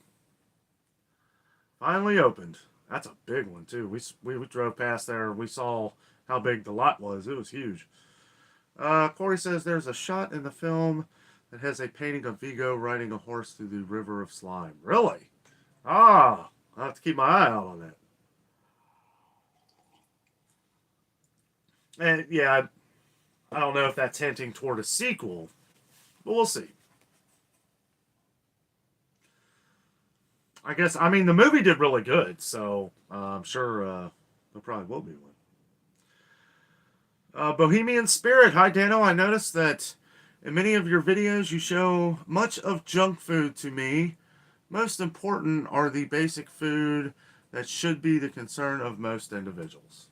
Finally opened. That's a big one, too. We drove past there. We saw how big the lot was. It was huge. Corey says there's a shot in the film that has a painting of Vigo riding a horse through the river of slime. Really? I'll have to keep my eye out on that. And yeah, I don't know if that's hinting toward a sequel, but we'll see. I guess, I mean, the movie did really good, so I'm sure there probably will be one. Bohemian Spirit. Hi, Danno. I noticed that in many of your videos you show much of junk food to me. Most important are the basic food that should be the concern of most individuals.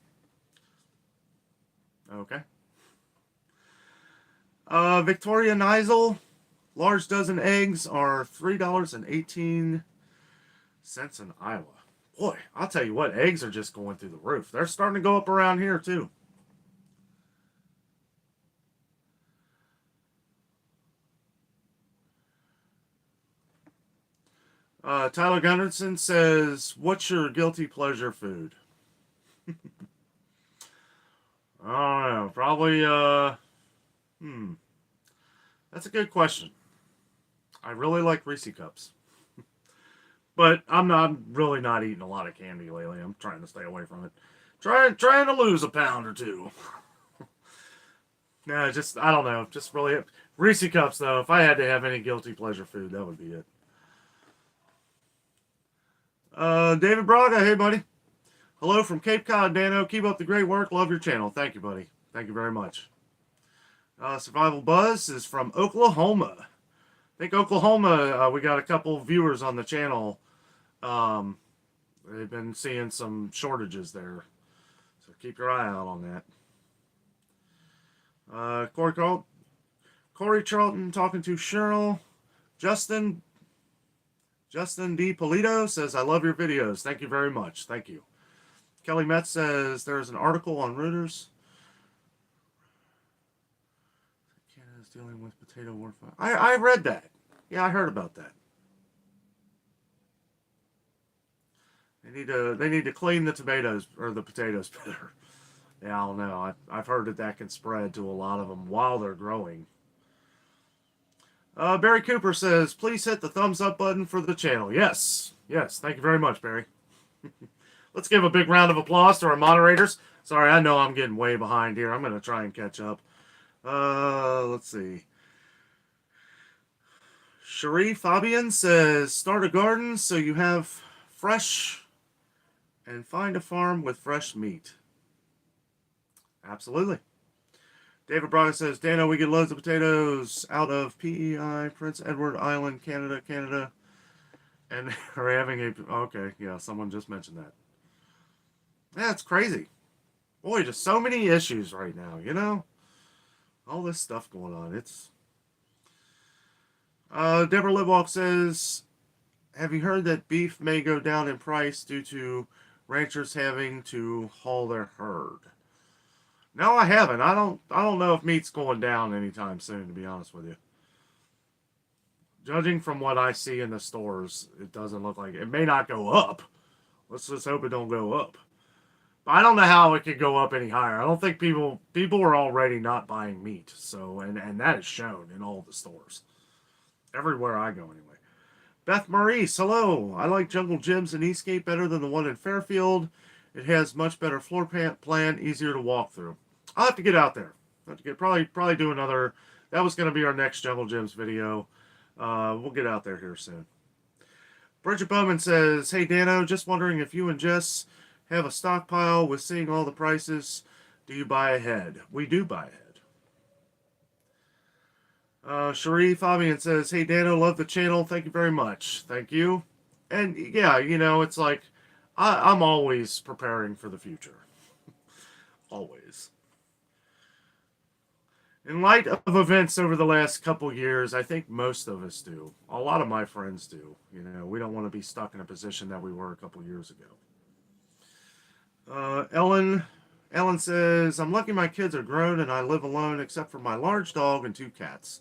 Okay. Victoria Nizel. Large dozen eggs are $3.18 in Iowa. Boy, I'll tell you what, eggs are just going through the roof. They're starting to go up around here, too. Tyler Gunnarsson says, what's your guilty pleasure food? I don't know. Probably, that's a good question. I really like Reese Cups. But I'm really not eating a lot of candy lately. I'm trying to stay away from it. Trying to lose a pound or two. No, just, I don't know. Just really, Reese Cups, though. If I had to have any guilty pleasure food, that would be it. David Braga, hey, buddy. Hello from Cape Cod, Danno. Keep up the great work. Love your channel. Thank you, buddy. Thank you very much. Survival Buzz is from Oklahoma. I think Oklahoma, we got a couple viewers on the channel They've been seeing some shortages there. So keep your eye out on that. Corey Charlton talking to Cheryl. Justin D. Polito says, I love your videos. Thank you very much. Thank you. Kelly Metz says, there's an article on Reuters. Canada's dealing with potato warfare. I read that. Yeah, I heard about that. They need to clean the tomatoes or the potatoes better. Yeah, I don't know. I've heard that can spread to a lot of them while they're growing. Barry Cooper says, please hit the thumbs up button for the channel. Yes. Yes. Thank you very much, Barry. Let's give a big round of applause to our moderators. Sorry, I know I'm getting way behind here. I'm going to try and catch up. Let's see. Cherie Fabian says, start a garden so you have fresh and find a farm with fresh meat. Absolutely. David Braga says, Danno, we get loads of potatoes out of PEI, Prince Edward Island, Canada. And they're having a... Okay, yeah, someone just mentioned that. Yeah, it's crazy. Boy, just so many issues right now, you know? All this stuff going on. It's... Deborah Libwalk says, have you heard that beef may go down in price due to ranchers having to haul their herd? No, I haven't. I don't know if meat's going down anytime soon, to be honest with you. Judging from what I see in the stores, it doesn't look like it. It may not go up. Let's just hope it don't go up. But I don't know how it could go up any higher. I don't think people are already not buying meat. So and that is shown in all the stores. Everywhere I go anyway. Beth Maurice, hello. I like Jungle Gyms in Eastgate better than the one in Fairfield. It has much better floor plan, easier to walk through. I'll have to get out there. I'll have to get probably do another. That was going to be our next Jungle Gyms video. We'll get out there here soon. Bridget Bowman says, hey Danno, just wondering if you and Jess have a stockpile with seeing all the prices. Do you buy ahead? We do buy ahead. Cherie Fabian says, hey Danno, love the channel. Thank you very much. Thank you. And yeah, you know, it's like I'm always preparing for the future. Always. In light of events over the last couple years, I think most of us do. A lot of my friends do. You know, we don't want to be stuck in a position that we were a couple years ago. Ellen says, I'm lucky my kids are grown and I live alone except for my large dog and 2 cats.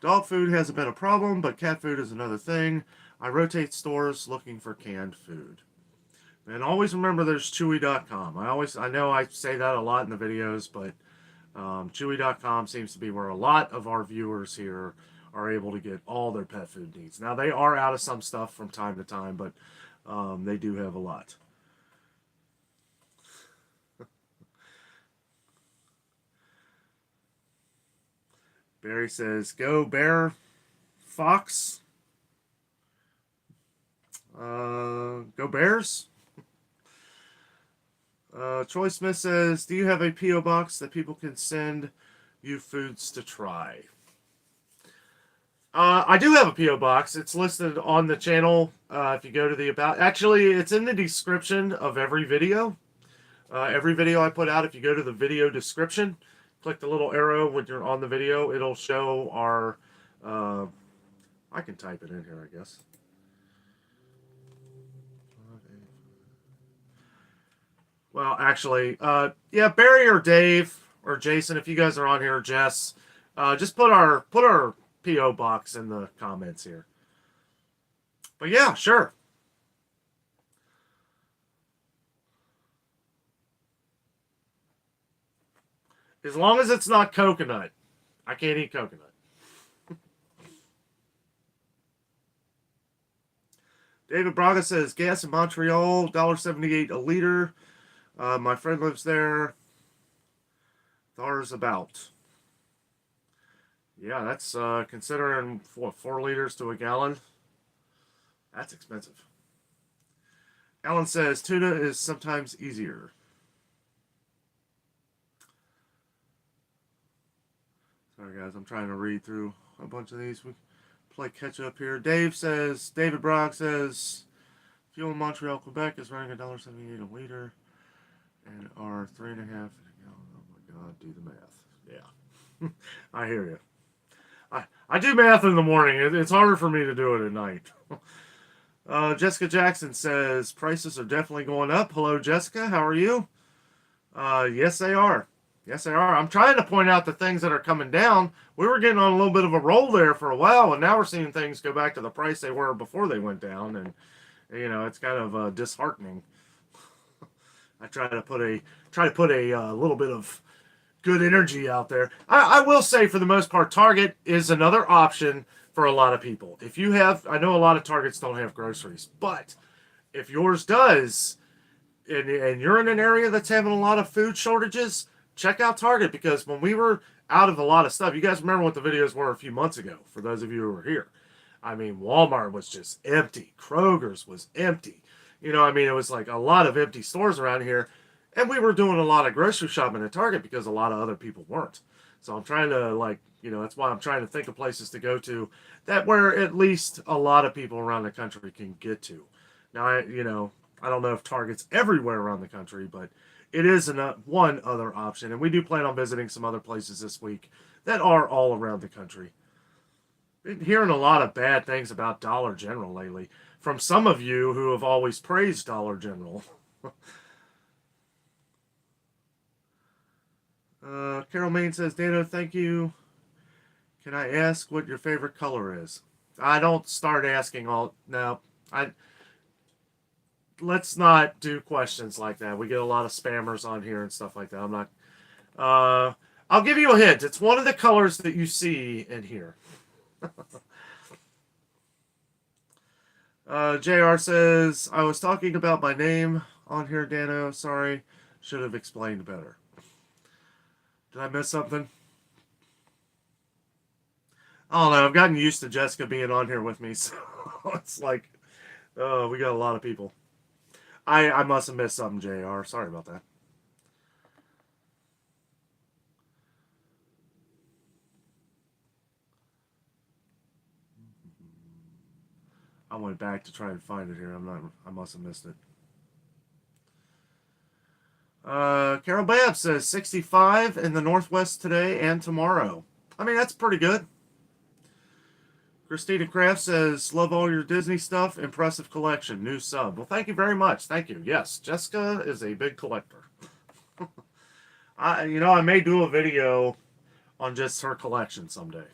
Dog food hasn't been a problem, but cat food is another thing. I rotate stores looking for canned food. And always remember there's Chewy.com. I know I say that a lot in the videos, but Chewy.com seems to be where a lot of our viewers here are able to get all their pet food needs. Now, they are out of some stuff from time to time, but they do have a lot. Barry says, go Bear Fox. Go Bears. Troy Smith says, do you have a P.O. box that people can send you foods to try? I do have a P.O. box. It's listed on the channel. If you go to the about, actually, it's in the description of every video. Every video I put out, if you go to the video description, click the little arrow when you're on the video, it'll show our, I can type it in here, I guess. Well, actually, yeah, Barry or Dave or Jason, if you guys are on here, or Jess, just put our P.O. box in the comments here. But yeah, sure. As long as it's not coconut. I can't eat coconut. David Braga says, gas in Montreal, $1.78 a liter. My friend lives there. Thar's about. Yeah, that's considering what, 4 liters to a gallon. That's expensive. Alan says, tuna is sometimes easier. Sorry guys, I'm trying to read through a bunch of these. We play catch up here. David Brogg says, if Fuel in Montreal, Quebec is running $1.78 a liter and are 3.5. Oh my God, do the math. Yeah, I hear you. I do math in the morning. It's harder for me to do it at night. Jessica Jackson says prices are definitely going up. Hello, Jessica. How are you? Yes, they are. Yes, they are. I'm trying to point out the things that are coming down. We were getting on a little bit of a roll there for a while, and now we're seeing things go back to the price they were before they went down, and it's kind of disheartening. I try to put a little bit of good energy out there. I will say, for the most part, Target is another option for a lot of people. If you have, I know a lot of Targets don't have groceries, but if yours does, and you're in an area that's having a lot of food shortages, check out Target, because when we were out of a lot of stuff, you guys remember what the videos were a few months ago, for those of you who were here. I mean, Walmart was just empty. Kroger's was empty. It was like a lot of empty stores around here. And we were doing a lot of grocery shopping at Target because a lot of other people weren't. So I'm trying to, that's why I'm trying to think of places to go to that where at least a lot of people around the country can get to. Now, I don't know if Target's everywhere around the country, but it is one other option. And we do plan on visiting some other places this week that are all around the country. Been hearing a lot of bad things about Dollar General lately from some of you who have always praised Dollar General. Carol Main says, Danno, thank you. Can I ask what your favorite color is? I don't start asking all. No, let's not do questions like that. We get a lot of spammers on here and stuff like that. I'm not. I'll give you a hint. It's one of the colors that you see in here. JR says, I was talking about my name on here, Danno. Sorry. Should have explained better. Did I miss something? I don't know. I've gotten used to Jessica being on here with me, so it's like, we got a lot of people. I must have missed something, JR. Sorry about that. I went back to try and find it here. I must have missed it. Carol Babb says 65 in the Northwest today and tomorrow. I mean, that's pretty good. Christina Kraft says, love all your Disney stuff. Impressive collection. New sub. Well, thank you very much. Thank you. Yes, Jessica is a big collector. I may do a video on just her collection someday.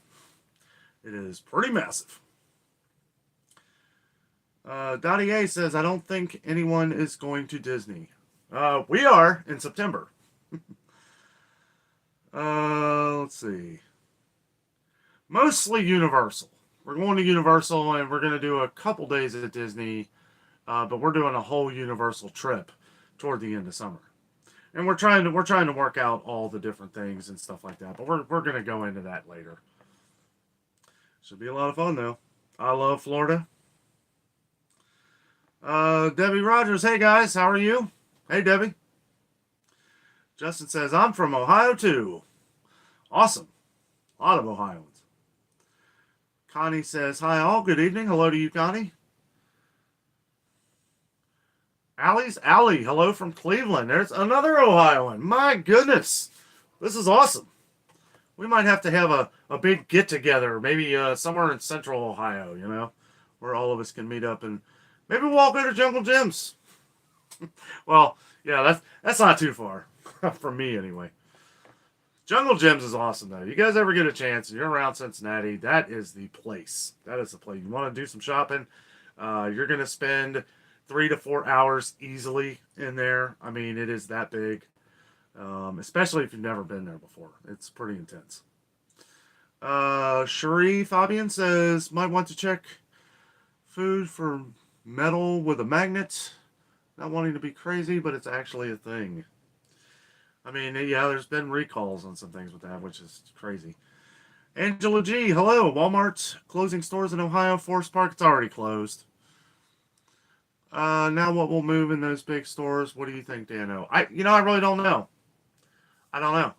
It is pretty massive. Dottie A says, I don't think anyone is going to Disney. We are in September. Let's see. Mostly Universal. We're going to Universal, and we're going to do a couple days at Disney, but we're doing a whole Universal trip toward the end of summer. And we're trying to work out all the different things and stuff like that. But we're going to go into that later. Should be a lot of fun, though. I love Florida. Debbie Rogers, hey guys, how are you? Hey Debbie. Justin says, I'm from Ohio too. Awesome. A lot of Ohioans. Connie says, hi all, good evening. Hello to you, Connie. Allie, hello from Cleveland. There's another Ohioan. My goodness. This is awesome. We might have to have a big get-together, maybe somewhere in central Ohio, where all of us can meet up, and maybe we'll all go to Jungle Gyms. Well, yeah, that's not too far. From me, anyway. Jungle Gyms is awesome, though. You guys ever get a chance, and you're around Cincinnati, that is the place. That is the place. You want to do some shopping, you're going to spend 3 to 4 hours easily in there. I mean, it is that big. Especially if you've never been there before. It's pretty intense. Cherie Fabian says, might want to check food for metal with a magnet. Not wanting to be crazy, but it's actually a thing. I mean, yeah, there's been recalls on some things with that, which is crazy. Angela G, hello. Walmart closing stores in Ohio. Forest Park, it's already closed. Now what will move in those big stores? What do you think, Danno? I really don't know. I don't know.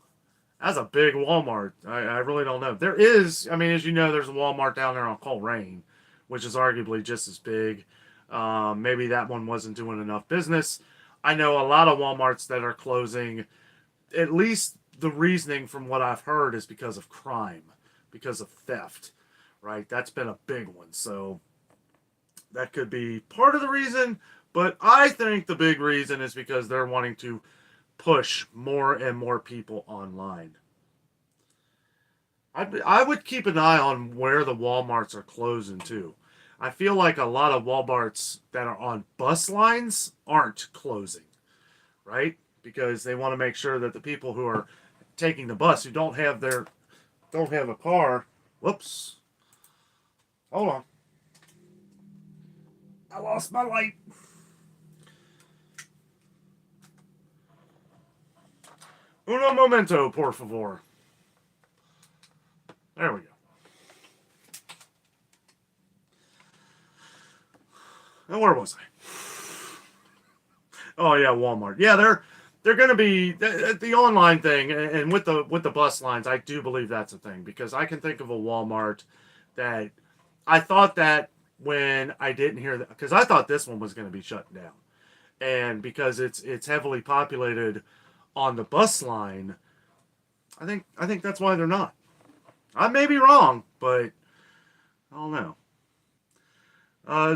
That's a big Walmart. I really don't know. There is, I mean, as you know, there's a Walmart down there on Coleraine, which is arguably just as big. Maybe that one wasn't doing enough business. I know a lot of Walmarts that are closing. At least the reasoning from what I've heard is because of crime, because of theft, right? That's been a big one. So that could be part of the reason, but I think the big reason is because they're wanting to push more and more people online. I would keep an eye on where the Walmarts are closing too. I feel like a lot of Walmarts that are on bus lines aren't closing, right? Because they want to make sure that the people who are taking the bus who don't have a car. Whoops. Hold on. I lost my light. Uno momento, por favor. There we go. And where was I? Oh yeah, Walmart. Yeah, they're going to be the online thing, and with the bus lines. I do believe that's a thing because I can think of a Walmart that I thought that when I didn't hear that, because I thought this one was going to be shut down, and because it's heavily populated on the bus line, I think that's why they're not. I may be wrong, but I don't know.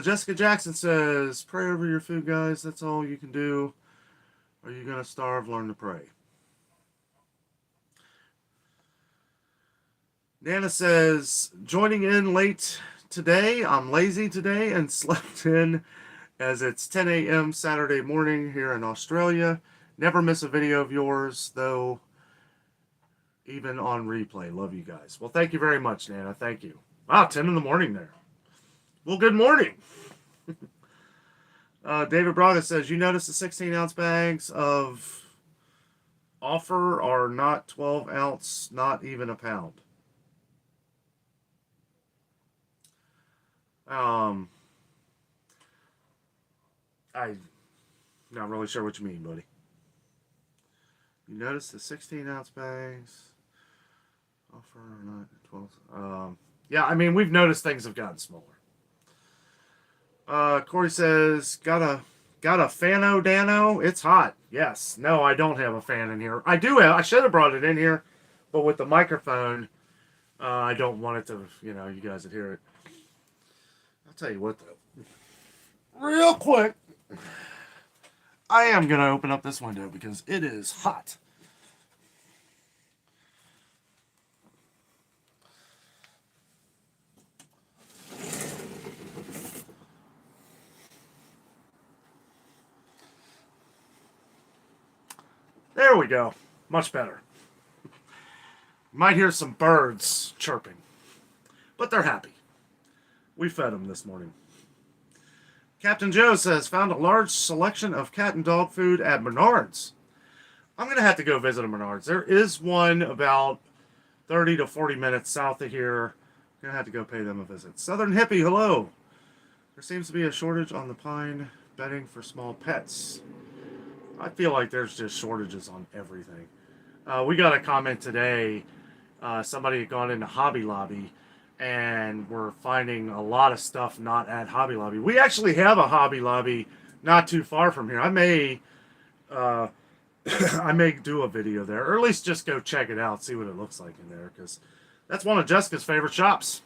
Jessica Jackson says, "Pray over your food, guys. That's all you can do. Are you gonna starve? Learn to pray." Nana says, "Joining in late today. I'm lazy today and slept in as it's 10 a.m. Saturday morning here in Australia. Never miss a video of yours, though, even on replay. Love you guys." Well, thank you very much, Nana. Thank you. Wow, 10 in the morning there. Well, good morning. David Braga says, "You notice the 16-ounce bags of offer are not 12-ounce, not even a pound." I'm not really sure what you mean, buddy. You notice the 16-ounce bags offer are not 12. Yeah, I mean, we've noticed things have gotten smaller. Corey says, got a Fano Danno? It's hot. Yes. No, I don't have a fan in here. I should have brought it in here, but with the microphone, I don't want it to, you guys would hear it. I'll tell you what, though. Real quick, I am going to open up this window because it is hot. There we go. Much better. Might hear some birds chirping, but they're happy. We fed them this morning. Captain Joe says, "Found a large selection of cat and dog food at Menards." I'm going to have to go visit a Menards. There is one about 30 to 40 minutes south of here. I'm going to have to go pay them a visit. Southern Hippie, hello. There seems to be a shortage on the pine bedding for small pets. I feel like there's just shortages on everything. We got a comment today. Somebody had gone into Hobby Lobby and we're finding a lot of stuff not at Hobby Lobby. We actually have a Hobby Lobby not too far from here. I may I may do a video there, or at least just go check it out, see what it looks like in there, because that's one of Jessica's favorite shops.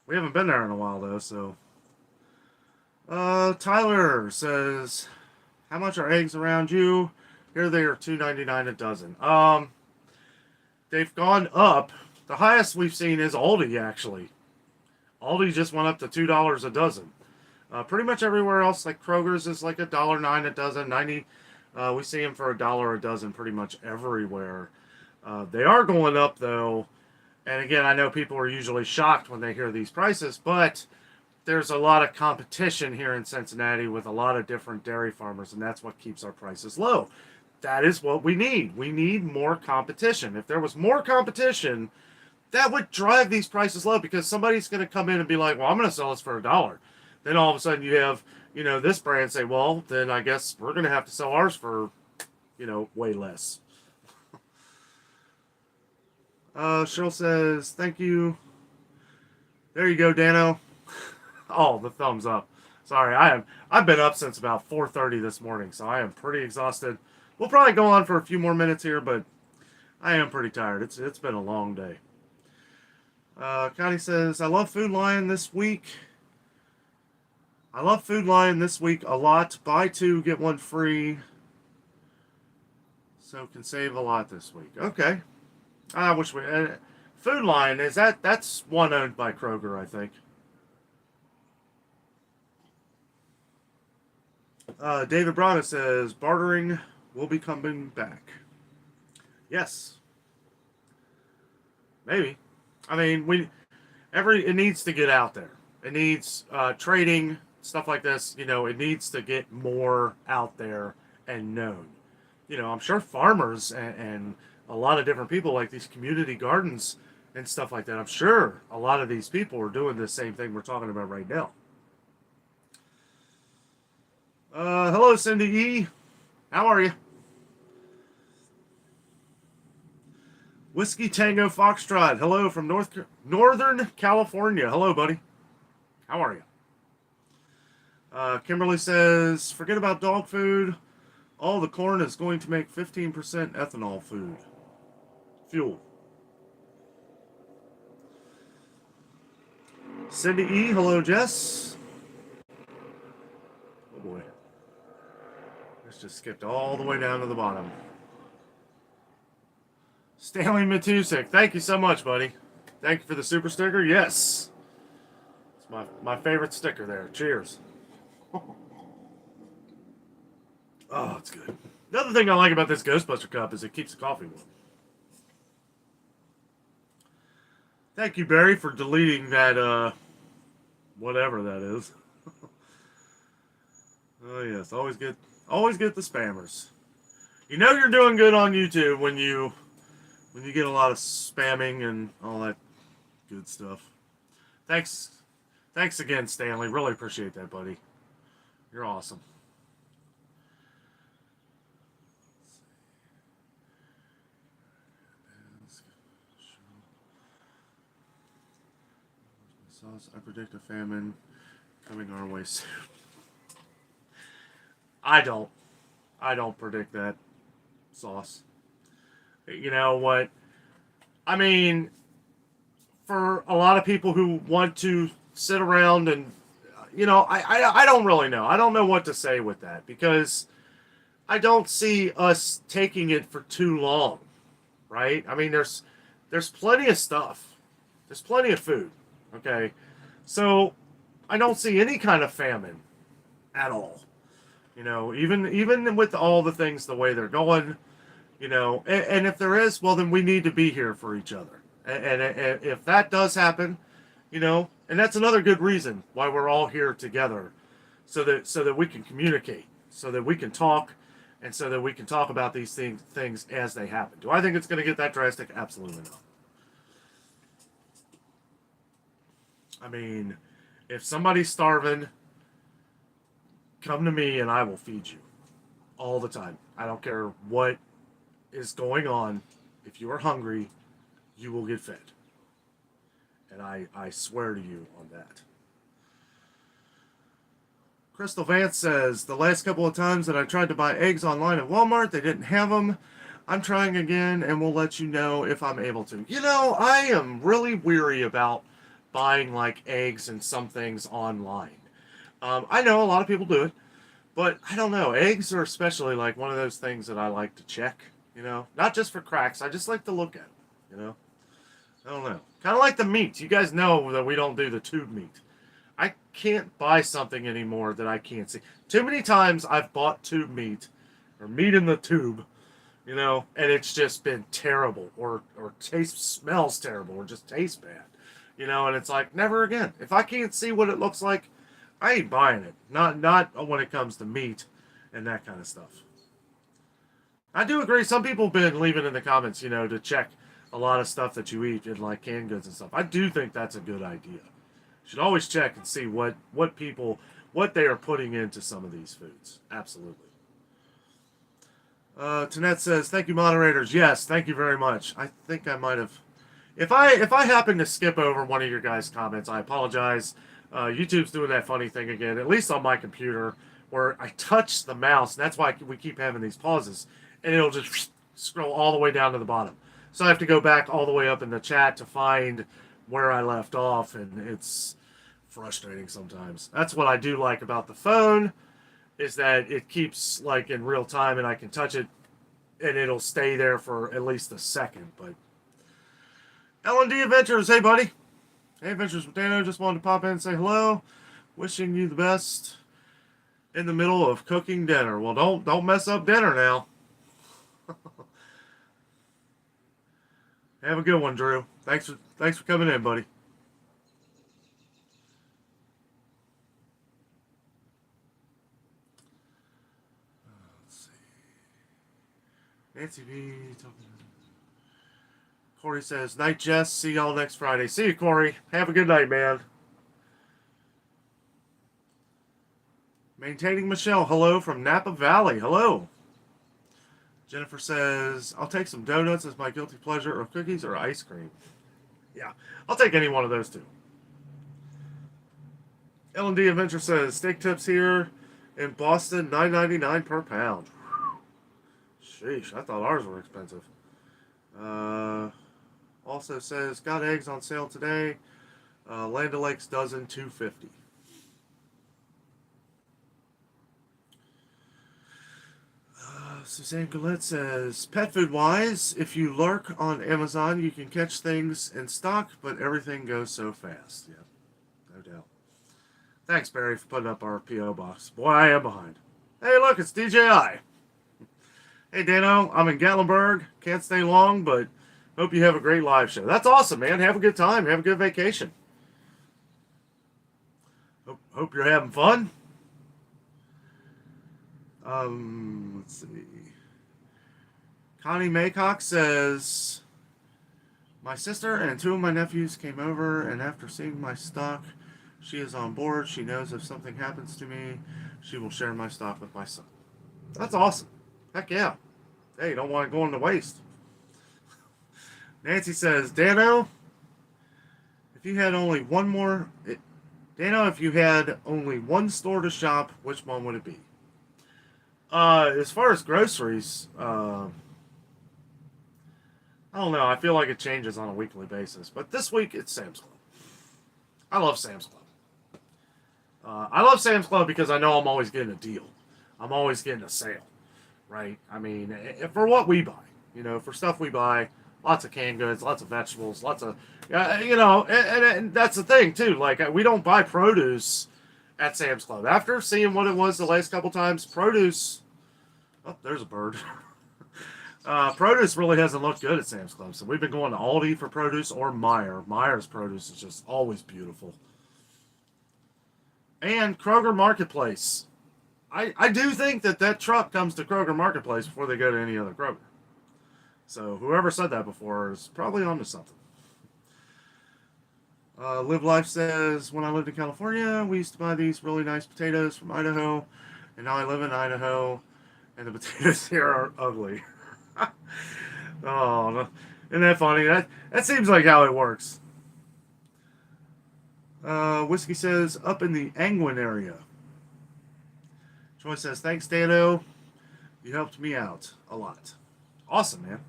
We haven't been there in a while though, so. Tyler says, "How much are eggs around you?" Here they are, $2.99 a dozen. They've gone up. The highest we've seen is Aldi, actually. Aldi just went up to $2 a dozen. Pretty much everywhere else, like Kroger's, is like $1.09 a dozen. 90. We see them for $1 a dozen pretty much everywhere. They are going up though, and again, I know people are usually shocked when they hear these prices, but there's a lot of competition here in Cincinnati with a lot of different dairy farmers, and that's what keeps our prices low. That is what we need. We need more competition. If there was more competition, that would drive these prices low, because somebody's going to come in and be like, "Well, I'm going to sell this for $1." Then all of a sudden you have, this brand say, "Well, then I guess we're going to have to sell ours for, way less." Cheryl says, "Thank you." There you go, Danno. Oh, the thumbs up. Sorry, I've been up since about 4:30 this morning, so I am pretty exhausted. We'll probably go on for a few more minutes here, but I am pretty tired. It's been a long day. Connie says, I love Food Lion this week. I love Food Lion this week a lot. Buy two, get one free. So can save a lot this week. Okay. I wish we... Food Lion, that's one owned by Kroger, I think. David Brana says, bartering will be coming back. Yes. Maybe. I mean, it needs to get out there. It needs trading, stuff like this. You know, it needs to get more out there and known. You know, I'm sure farmers and a lot of different people like these community gardens and stuff like that. I'm sure a lot of these people are doing the same thing we're talking about right now. Hello, Cindy E. How are you? Whiskey Tango Foxtrot. Hello from Northern California. Hello, buddy. How are you? Kimberly says, forget about dog food. All the corn is going to make 15% ethanol fuel. Cindy E. Hello, Jess. Oh, boy. Let's just skipped all the way down to the bottom. Stanley Matusik, thank you so much, buddy. Thank you for the super sticker. Yes. It's my favorite sticker there. Cheers. Oh, it's good. Another thing I like about this Ghostbuster cup is it keeps the coffee warm. Thank you, Barry, for deleting that, whatever that is. Oh, yes. Always get the spammers. You know you're doing good on YouTube when you get a lot of spamming and all that good stuff. Thanks again, Stanley. Really appreciate that, buddy. You're awesome. I predict a famine coming our way soon. I don't predict that, Sauce. You know what? I mean, for a lot of people who want to sit around and, you know, I don't really know. I don't know what to say with that because I don't see us taking it for too long, right? I mean, there's plenty of stuff. There's plenty of food, okay? So I don't see any kind of famine at all. You know, even with all the things the way they're going, you know, and if there is, well, then we need to be here for each other. And if that does happen, you know, and that's another good reason why we're all here together, so that we can communicate, so that we can talk, and so that we can talk about these things as they happen. Do I think it's going to get that drastic? Absolutely not. I mean, if somebody's starving, come to me and I will feed you all the time. I don't care what is going on. If you are hungry, you will get fed. And I swear to you on that. Crystal Vance says, the last couple of times that I tried to buy eggs online at Walmart, they didn't have them. I'm trying again and we'll let you know if I'm able to. You know, I am really weary about buying like eggs and some things online. I know a lot of people do it, but I don't know. Eggs are especially like one of those things that I like to check, you know, not just for cracks. I just like to look at them, you know. I don't know. Kind of like the meat. You guys know that we don't do the tube meat. I can't buy something anymore that I can't see. Too many times I've bought tube meat or meat in the tube, you know, and it's just been terrible or smells terrible or just tastes bad, you know, and it's like, never again. If I can't see what it looks like, I ain't buying it. Not when it comes to meat and that kind of stuff. I do agree. Some people have been leaving in the comments, you know, to check a lot of stuff that you eat in like canned goods and stuff. I do think that's a good idea. You should always check and see what they are putting into some of these foods. Absolutely. Tanette says, thank you, moderators. Yes, thank you very much. I think I might have... If I happen to skip over one of your guys' comments, I apologize. YouTube's doing that funny thing again, at least on my computer, where I touch the mouse, and that's why we keep having these pauses, and it'll just scroll all the way down to the bottom. So I have to go back all the way up in the chat to find where I left off, and it's frustrating sometimes. That's what I do like about the phone, is that it keeps like in real time, and I can touch it, and it'll stay there for at least a second. But L&D Adventures, hey buddy. Hey Adventures with Danno, just wanted to pop in and say hello. Wishing you the best in the middle of cooking dinner. Well, don't mess up dinner now. Have a good one, Drew. Thanks for coming in, buddy. Let's see. Nancy B. Corey says, night, Jess. See y'all next Friday. See you, Corey. Have a good night, man. Maintaining Michelle. Hello from Napa Valley. Hello. Jennifer says, I'll take some donuts as my guilty pleasure, or cookies, or ice cream. Yeah, I'll take any one of those two. L&D Adventure says, steak tips here in Boston, $9.99 per pound. Sheesh, I thought ours were expensive. Also says, got eggs on sale today. Land O'Lakes dozen, $2.50. Suzanne Gillette says, pet food wise, if you lurk on Amazon, you can catch things in stock, but everything goes so fast. Yeah, no doubt. Thanks, Barry, for putting up our P.O. box. Boy, I am behind. Hey, look, it's DJI. Hey, Danno, I'm in Gatlinburg. Can't stay long, but hope you have a great live show. That's awesome, man. Have a good time. Have a good vacation. Hope you're having fun. Let's see. Connie Maycock says, my sister and two of my nephews came over, and after seeing my stock, she is on board. She knows if something happens to me, she will share my stock with my son. That's awesome. Heck yeah. Hey, you don't want it going to waste. Nancy says, Danno, if you had only one more... Danno, if you had only one store to shop, which one would it be? As far as groceries, I don't know. I feel like it changes on a weekly basis. But this week, it's Sam's Club. I love Sam's Club. I love Sam's Club because I know I'm always getting a deal. I'm always getting a sale, right? I mean, for what we buy, for stuff we buy, lots of canned goods, lots of vegetables, lots of, and that's the thing, too. Like, we don't buy produce at Sam's Club. After seeing what it was the last couple times, produce... Oh, there's a bird. Produce really hasn't looked good at Sam's Club. So we've been going to Aldi for produce or Meijer. Meijer's produce is just always beautiful. And Kroger Marketplace. I do think that truck comes to Kroger Marketplace before they go to any other Kroger. So whoever said that before is probably onto something. Live Life says, when I lived in California, we used to buy these really nice potatoes from Idaho, and now I live in Idaho, and the potatoes here are ugly. Oh, no. Isn't that funny? That seems like how it works. Whiskey says, up in the Angwin area. Troy says, thanks, Danno. You helped me out a lot. Awesome, man.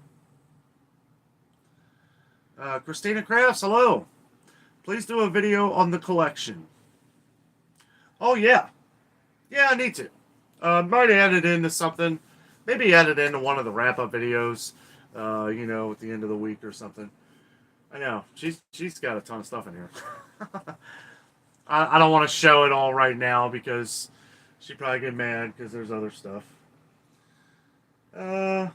Christina Crafts, hello. Please do a video on the collection. Oh, yeah. Yeah, I need to. Might add it into something. Maybe add it into one of the wrap-up videos, at the end of the week or something. I know. She's got a ton of stuff in here. I don't want to show it all right now because she'd probably get mad because there's other stuff. A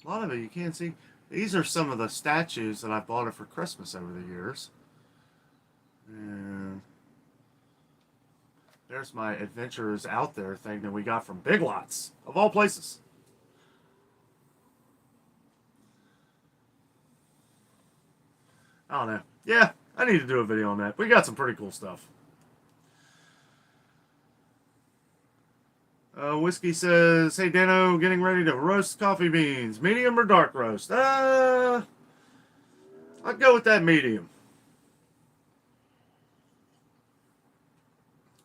lot of it you can't see. These are some of the statues that I bought her for Christmas over the years. And there's my Adventures Out There thing that we got from Big Lots, of all places. I don't know. Yeah, I need to do a video on that. We got some pretty cool stuff. Whiskey says, hey, Danno, getting ready to roast coffee beans. Medium or dark roast? I'd go with that medium.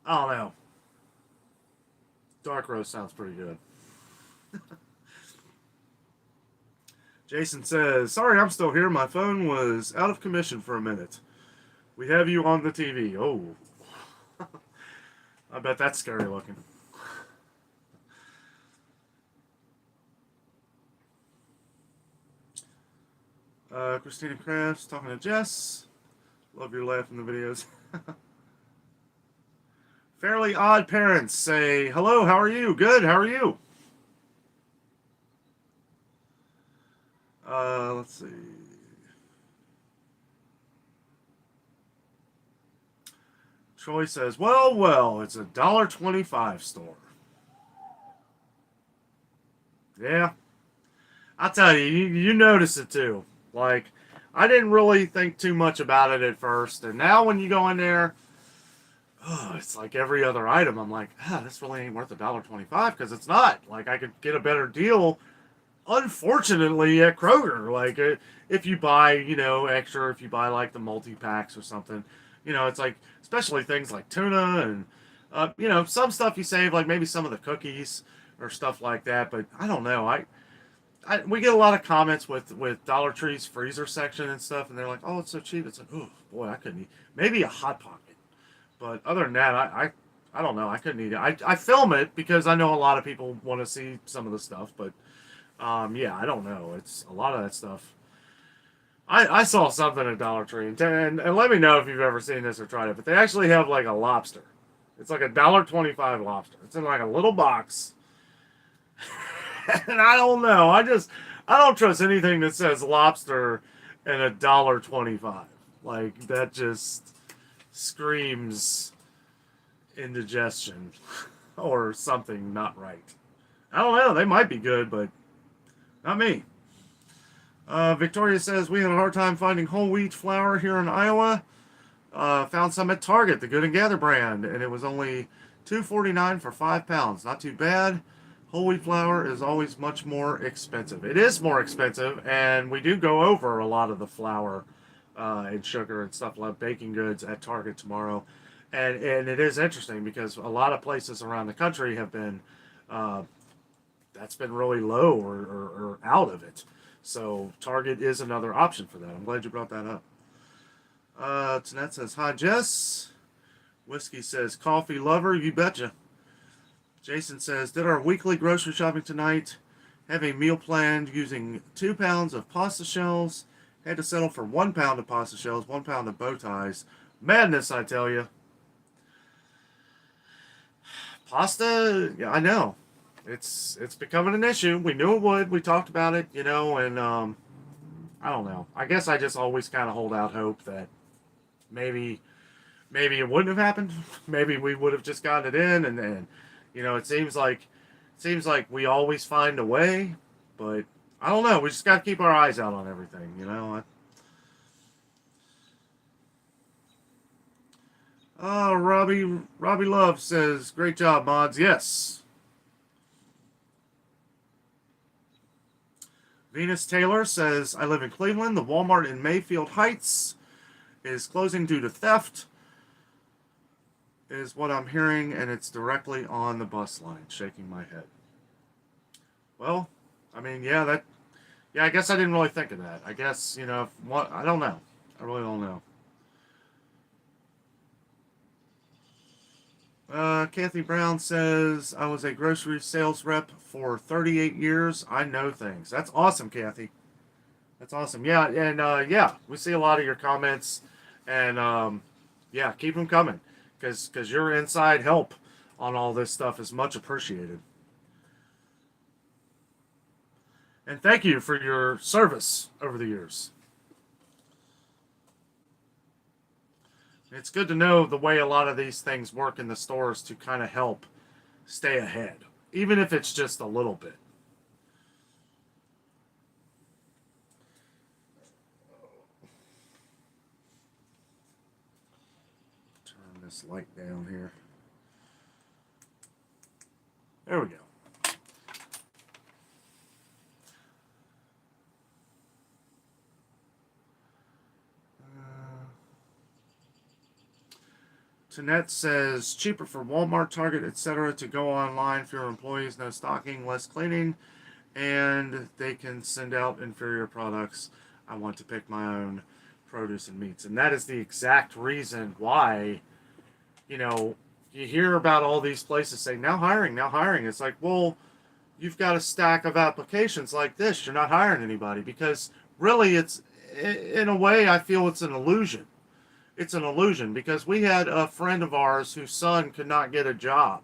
I don't know. Dark roast sounds pretty good. Jason says, sorry, I'm still here. My phone was out of commission for a minute. We have you on the TV. Oh. I bet that's scary looking. Christina Crafts talking to Jess. Love your laugh in the videos. Fairly Odd Parents say, hello, how are you? Good, how are you? Let's see. Troy says, well, it's $1.25 store. Yeah. I'll tell you, you notice it too. Like, I didn't really think too much about it at first. And now when you go in there, oh, it's like every other item. I'm like, this really ain't worth $1.25 because it's not. Like, I could get a better deal, unfortunately, at Kroger. Like, if you buy, extra, if you buy like the multi-packs or something, it's like, especially things like tuna and, some stuff you save, like maybe some of the cookies or stuff like that. But I don't know. We get a lot of comments with Dollar Tree's freezer section and stuff, and they're like, "Oh, it's so cheap." It's like, "Oh boy, I couldn't eat maybe a Hot Pocket," but other than that, I don't know. I couldn't eat it. I film it because I know a lot of people want to see some of the stuff, but yeah, I don't know. It's a lot of that stuff. I saw something at Dollar Tree, and let me know if you've ever seen this or tried it. But they actually have like a lobster. It's like $1.25 lobster. It's in like a little box. And I don't know. I don't trust anything that says lobster and $1.25. Like that just screams indigestion or something not right. I don't know. They might be good, but not me. Victoria says we had a hard time finding whole wheat flour here in Iowa. Found some at Target, the Good and Gather brand, and it was only $2.49 for 5 pounds. Not too bad. Whole wheat flour is always much more expensive. It is more expensive, and we do go over a lot of the flour and sugar and stuff like baking goods at Target tomorrow. And it is interesting because a lot of places around the country have been, that's been really low or out of it. So Target is another option for that. I'm glad you brought that up. Tanette says, hi, Jess. Whiskey says, coffee lover, you betcha. Jason says, did our weekly grocery shopping tonight. Have a meal planned using 2 pounds of pasta shells. Had to settle for 1 pound of pasta shells, 1 pound of bow ties. Madness, I tell you. Pasta, yeah, I know. It's becoming an issue. We knew it would. We talked about it, and I don't know. I guess I just always kind of hold out hope that maybe it wouldn't have happened. Maybe we would have just gotten it in, and then, it seems like we always find a way, but I don't know. We just got to keep our eyes out on everything, Robbie Love says, great job, mods. Yes. Venus Taylor says, I live in Cleveland. The Walmart in Mayfield Heights is closing due to theft, is what I'm hearing, and it's directly on the bus line. Shaking my head. Well, I mean, yeah, I guess I didn't really think of that. I guess, I don't know. I really don't know. Kathy Brown says, I was a grocery sales rep for 38 years. I know things. That's awesome, Kathy. That's awesome. Yeah, and yeah, we see a lot of your comments, and yeah, keep them coming, because your inside help on all this stuff is much appreciated. And thank you for your service over the years. It's good to know the way a lot of these things work in the stores to kind of help stay ahead, even if it's just a little bit. Turn this light down here. There we go. Tanette says, cheaper for Walmart, Target, etc. to go online. Fewer employees, no stocking, less cleaning, and they can send out inferior products. I want to pick my own produce and meats. And that is the exact reason why, you hear about all these places saying, now hiring, now hiring. It's like, well, you've got a stack of applications like this. You're not hiring anybody, because really it's, in a way, I feel it's an illusion. It's an illusion, because we had a friend of ours whose son could not get a job.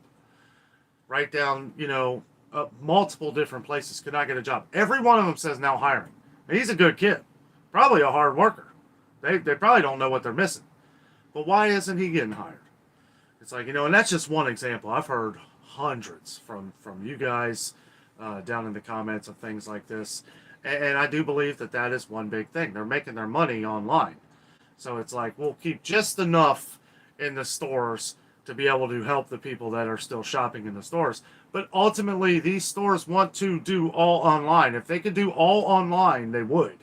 Right down, multiple different places could not get a job. Every one of them says now hiring. And he's a good kid. Probably a hard worker. They probably don't know what they're missing. But why isn't he getting hired? It's like, and that's just one example. I've heard hundreds from you guys down in the comments of things like this. And I do believe that is one big thing. They're making their money online. So it's like, we'll keep just enough in the stores to be able to help the people that are still shopping in the stores. But ultimately, these stores want to do all online. If they could do all online, they would.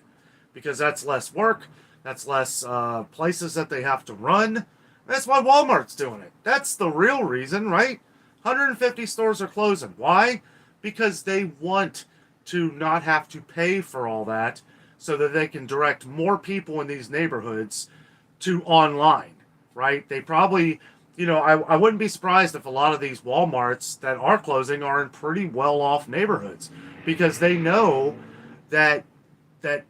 Because that's less work. That's less places that they have to run. That's why Walmart's doing it. That's the real reason, right? 150 stores are closing. Why? Because they want to not have to pay for all that, so that they can direct more people in these neighborhoods to online, right? They probably, I wouldn't be surprised if a lot of these Walmarts that are closing are in pretty well-off neighborhoods, because they know that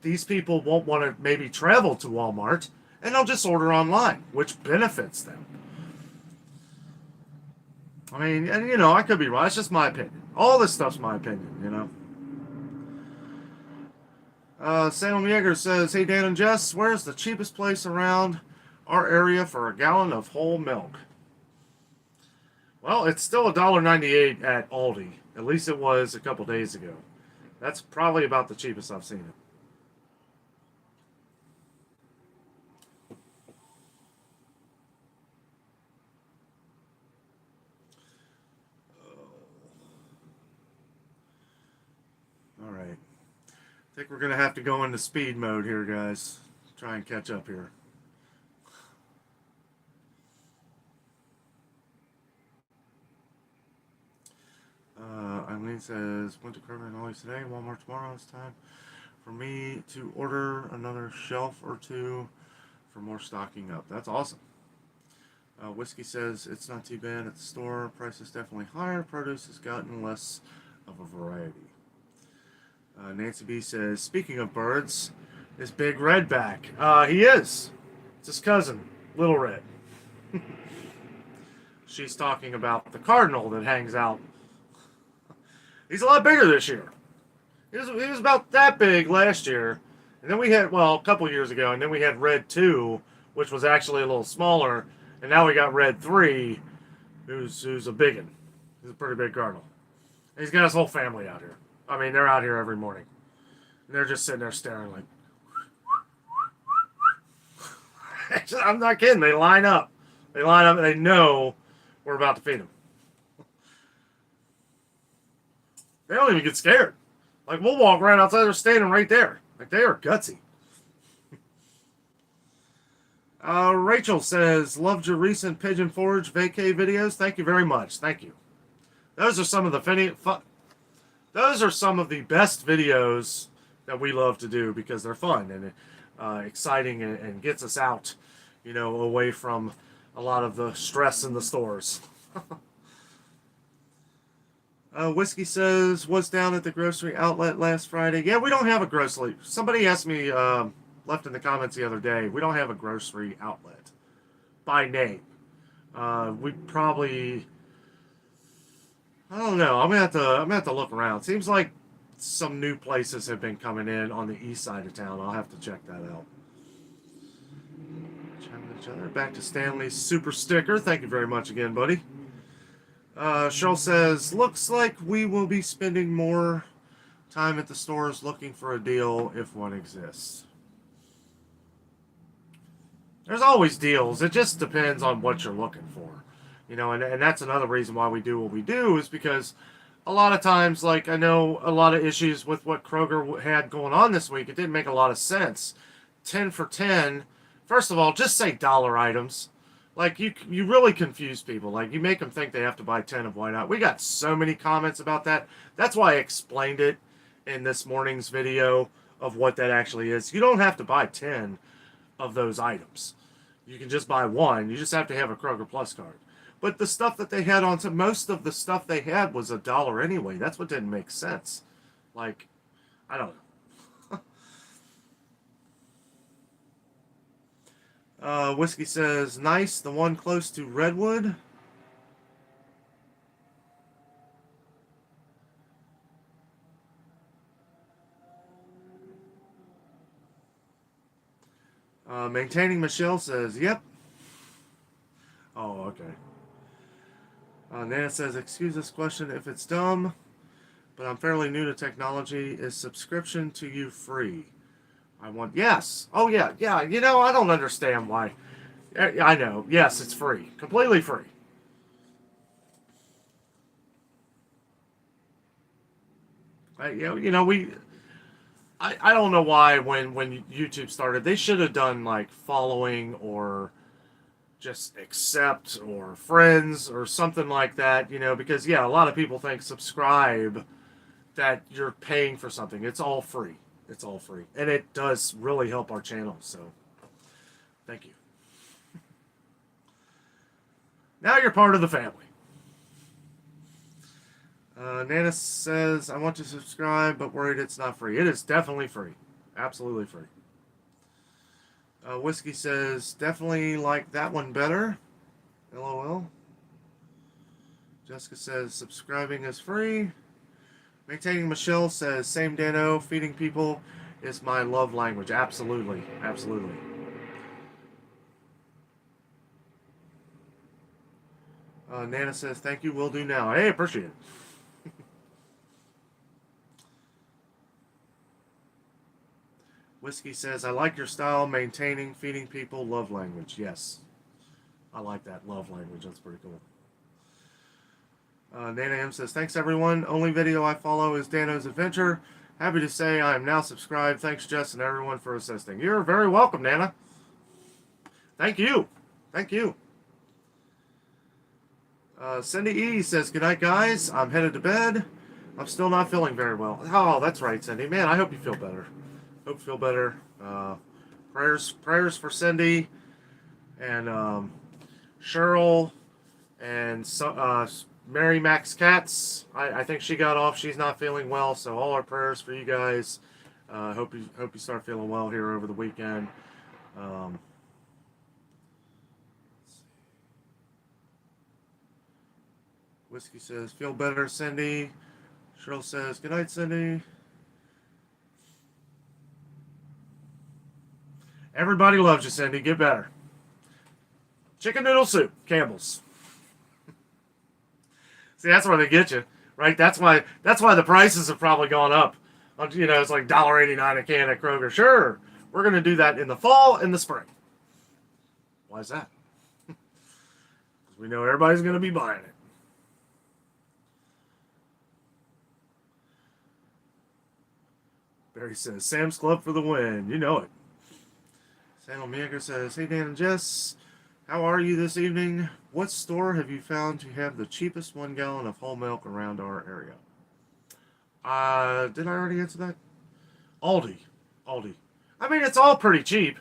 these people won't want to maybe travel to Walmart, and they'll just order online, which benefits them. I mean, and I could be wrong. It's just my opinion. All this stuff's my opinion, Salem Yeager says, hey, Dan and Jess, where's the cheapest place around our area for a gallon of whole milk? Well, it's still $1.98 at Aldi. At least it was a couple days ago. That's probably about the cheapest I've seen it. All right. I think we're going to have to go into speed mode here, guys. Try and catch up here. Eileen says, went to Kroger and Always today, Walmart tomorrow. It's time for me to order another shelf or two for more stocking up. That's awesome. Whiskey says, it's not too bad at the store. Price is definitely higher. Produce has gotten less of a variety. Nancy B says, speaking of birds, is Big Red back? He is. It's his cousin, Little Red. She's talking about the cardinal that hangs out. He's a lot bigger this year. He was about that big last year. And then we had, a couple years ago, and then we had Red 2, which was actually a little smaller. And now we got Red 3, who's a big one. He's a pretty big cardinal. And he's got his whole family out here. I mean, they're out here every morning. And they're just sitting there staring like... I'm not kidding. They line up. They line up and they know we're about to feed them. They don't even get scared. Like, we'll walk around outside. They're standing right there. Like, they are gutsy. Rachel says, loved your recent Pigeon Forge vacay videos. Thank you very much. Thank you. Those are some of the best videos that we love to do, because they're fun and exciting and gets us out, away from a lot of the stress in the stores. Whiskey says, was down at the grocery outlet last Friday. Yeah, we don't have a grocery. Somebody asked me, left in the comments the other day, we don't have a grocery outlet by name. We probably... I don't know. I'm gonna have to look around. Seems like some new places have been coming in on the east side of town. I'll have to check that out. Each other. Back to Stanley's super sticker. Thank you very much again, buddy. Cheryl says, looks like we will be spending more time at the stores looking for a deal if one exists. There's always deals. It just depends on what you're looking for. And that's another reason why we do what we do, is because a lot of times, like, I know a lot of issues with what Kroger had going on this week. It didn't make a lot of sense. 10 for 10. First of all, just say dollar items. Like, you really confuse people. Like, you make them think they have to buy 10 of whiteout. We got so many comments about that. That's why I explained it in this morning's video of what that actually is. You don't have to buy 10 of those items. You can just buy one. You just have to have a Kroger Plus card. But the stuff that they had on, most of the stuff they had was $1 anyway. That's what didn't make sense. Like, I don't know. Whiskey says, nice, the one close to Redwood. Maintaining Michelle says, yep. Oh, okay. Nana says, excuse this question if it's dumb, but I'm fairly new to technology. Is subscription to you free? I want, yes. Oh, yeah, yeah. You know, I don't understand why. I know. Yes, it's free. Completely free. I don't know why when YouTube started, they should have done like following or just accept or friends or something like that, because yeah, a lot of people think subscribe that you're paying for something. It's all free. It's all free. And it does really help our channel, so thank you. Now you're part of the family. Nana says, I want to subscribe, but worried it's not free. It is definitely free. Absolutely free. Whiskey says, definitely like that one better. LOL. Jessica says, subscribing is free. Maintaining Michelle says, same Danno, feeding people is my love language. Absolutely. Absolutely. Nana says, thank you, will do now. Hey, appreciate it. Whiskey says, I like your style, maintaining, feeding people, love language. Yes. I like that love language. That's pretty cool. Nana M says, thanks everyone. Only video I follow is Danno's Adventure. Happy to say I am now subscribed. Thanks, Jess, and everyone for assisting. You're very welcome, Nana. Thank you. Thank you. Cindy E says, good night, guys. I'm headed to bed. I'm still not feeling very well. Oh, that's right, Cindy. Man, I hope you feel better. Hope you feel better. Prayers for Cindy and Cheryl and Mary Max Katz. I think she got off. She's not feeling well, so all our prayers for you guys. Hope you start feeling well here over the weekend. Whiskey says, feel better, Cindy. Cheryl says, good night, Cindy. Everybody loves you, Cindy. Get better. Chicken noodle soup, Campbell's. See, that's where they get you, right? That's why the prices have probably gone up. It's like $1.89 a can at Kroger. Sure, we're going to do that in the fall and the spring. Why is that? Because we know everybody's going to be buying it. Barry says, Sam's Club for the win. You know it. Sam Omega says, hey, Dan and Jess. How are you this evening? What store have you found to have the cheapest 1 gallon of whole milk around our area? Did I already answer that? Aldi. I mean, it's all pretty cheap.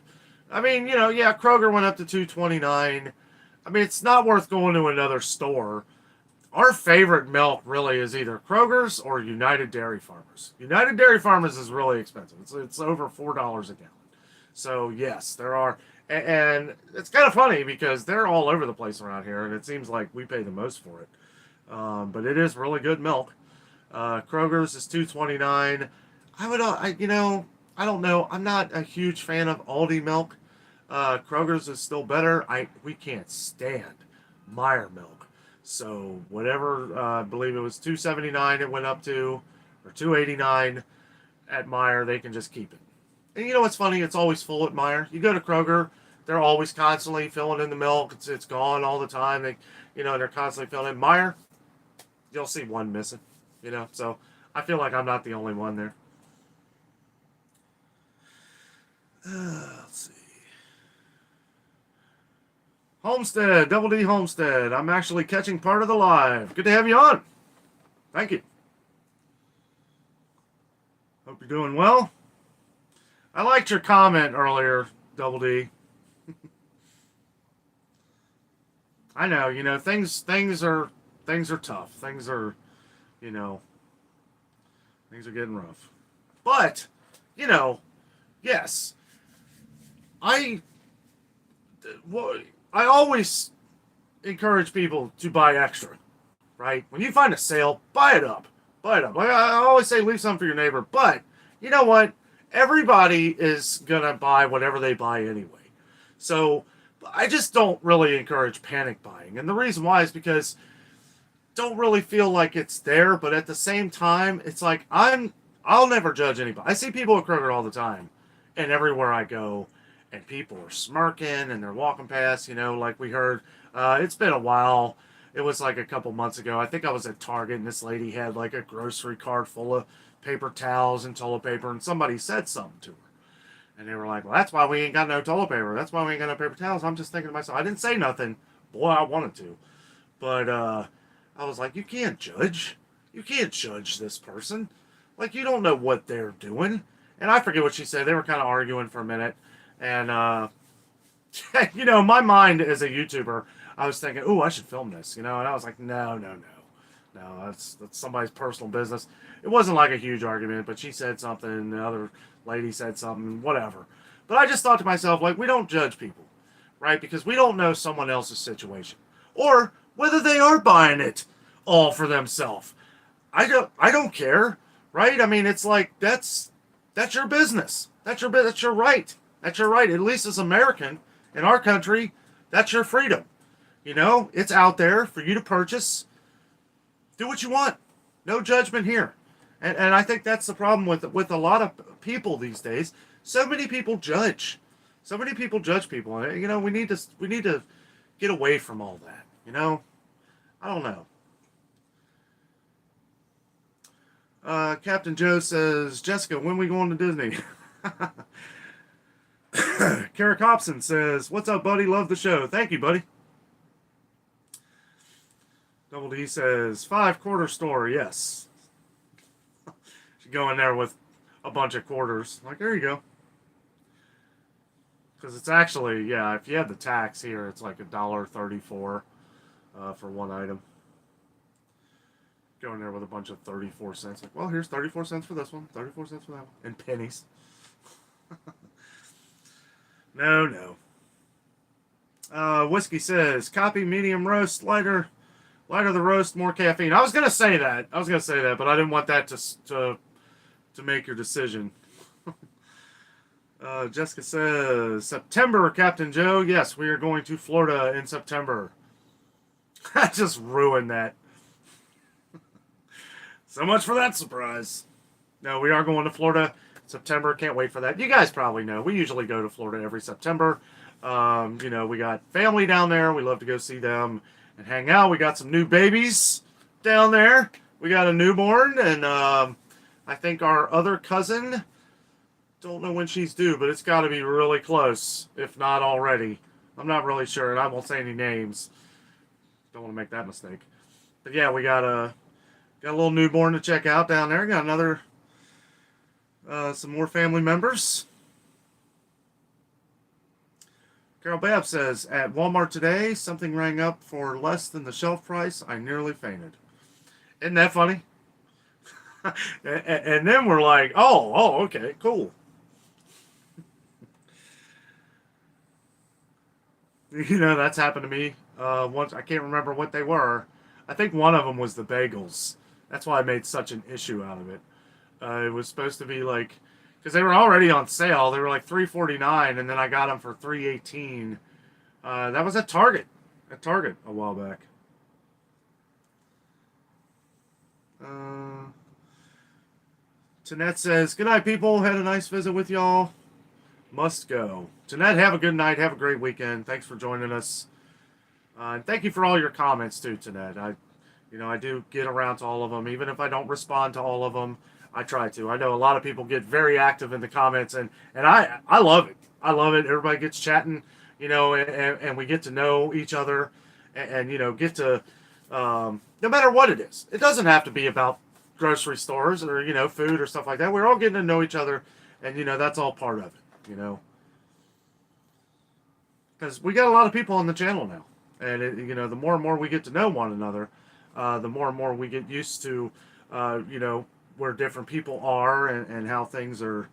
I mean, yeah, Kroger went up to $2.29. I mean, it's not worth going to another store. Our favorite milk really is either Kroger's or United Dairy Farmers. United Dairy Farmers is really expensive. It's over $4 a gallon. So, yes, there are. And it's kind of funny because they're all over the place around here, and it seems like we pay the most for it. But it is really good milk. Kroger's is $2.29. I don't know. I'm not a huge fan of Aldi milk. Kroger's is still better. We can't stand Meijer milk. So whatever, I believe it was $2.79 it went up to, or $2.89 at Meijer, they can just keep it. And you know what's funny? It's always full at Meijer. You go to Kroger, they're always constantly filling in the milk. It's gone all the time. They're constantly filling in. Meijer, you'll see one missing. So I feel like I'm not the only one there. Let's see. Homestead, Double D Homestead. I'm actually catching part of the live. Good to have you on. Thank you. Hope you're doing well. I liked your comment earlier, Double D. I know, things are tough. Things are getting rough. But, yes. I always encourage people to buy extra, right? When you find a sale, buy it up. Buy it up. Like I always say, leave some for your neighbor. But, you know what? Everybody is going to buy whatever they buy anyway. So, I just don't really encourage panic buying. And the reason why is because don't really feel like it's there, but at the same time, it's like I'll never judge anybody. I see people at Kroger all the time, and everywhere I go, and people are smirking and they're walking past, like we heard. It's been a while. It was like a couple months ago. I think I was at Target, and this lady had like a grocery cart full of paper towels and toilet paper, and somebody said something to her. And they were like, well, that's why we ain't got no toilet paper. That's why we ain't got no paper towels. I'm just thinking to myself, I didn't say nothing. Boy, I wanted to. But I was like, you can't judge. You can't judge this person. Like, you don't know what they're doing. And I forget what she said. They were kind of arguing for a minute. And, my mind as a YouTuber, I was thinking, ooh, I should film this. And I was like, no. No, that's somebody's personal business. It wasn't like a huge argument, but she said something, and the other lady said something, whatever. But I just thought to myself, like, we don't judge people, right? Because we don't know someone else's situation. Or whether they are buying it all for themselves. I don't care, right? I mean, it's like, that's your business. That's your right. That's your right. At least as American, in our country, that's your freedom. It's out there for you to purchase. Do what you want. No judgment here. And I think that's the problem with a lot of people these days. So many people judge. So many people judge people. We need to get away from all that. I don't know. Captain Joe says, Jessica, when we going to Disney? Carrick Hobson says, what's up, buddy? Love the show. Thank you, buddy. Double D says, 5-quarter store, yes. Should go in there with a bunch of quarters. Like, there you go. Because it's actually, yeah, if you have the tax here, it's like $1.34 for one item. Go in there with a bunch of 34 cents. Like, well, here's 34 cents for this one, 34 cents for that one. And pennies. No. Whiskey says, copy medium roast, lighter the roast, more caffeine. I was gonna say that, but I didn't want that to make your decision. Jessica says, September, Captain Joe. Yes, we are going to Florida in September. I just ruined that. So much for that surprise. No, we are going to Florida in September. Can't wait for that. You guys probably know. We usually go to Florida every September. We got family down there. We love to go see them and hang out. We got some new babies down there. We got a newborn, and I think our other cousin, don't know when she's due, but it's got to be really close, if not already. I'm not really sure, and I won't say any names. Don't want to make that mistake. But yeah, we got a little newborn to check out down there. Got another, some more family members. Carol Babb says, at Walmart today, something rang up for less than the shelf price. I nearly fainted. Isn't that funny? and then we're like, oh, okay, cool. That's happened to me once. I can't remember what they were. I think one of them was the bagels. That's why I made such an issue out of it. It was supposed to be like, because they were already on sale. They were like $3.49, and then I got them for $3.18. That was at Target. A while back. Tanette says, good night, people. Had a nice visit with y'all. Must go. Tanette, have a good night. Have a great weekend. Thanks for joining us. And thank you for all your comments, too, Tanette. I do get around to all of them. Even if I don't respond to all of them, I try to. I know a lot of people get very active in the comments, and I love it. I love it. Everybody gets chatting you know, and we get to know each other, and you know, get to, no matter what it is. It doesn't have to be about grocery stores or, you know, food or stuff like that. We're all getting to know each other, and you know, that's all part of it, you know, because we got a lot of people on the channel now, and you know, the more and more we get to know one another, the more and more we get used to, you know, where different people are, and how things are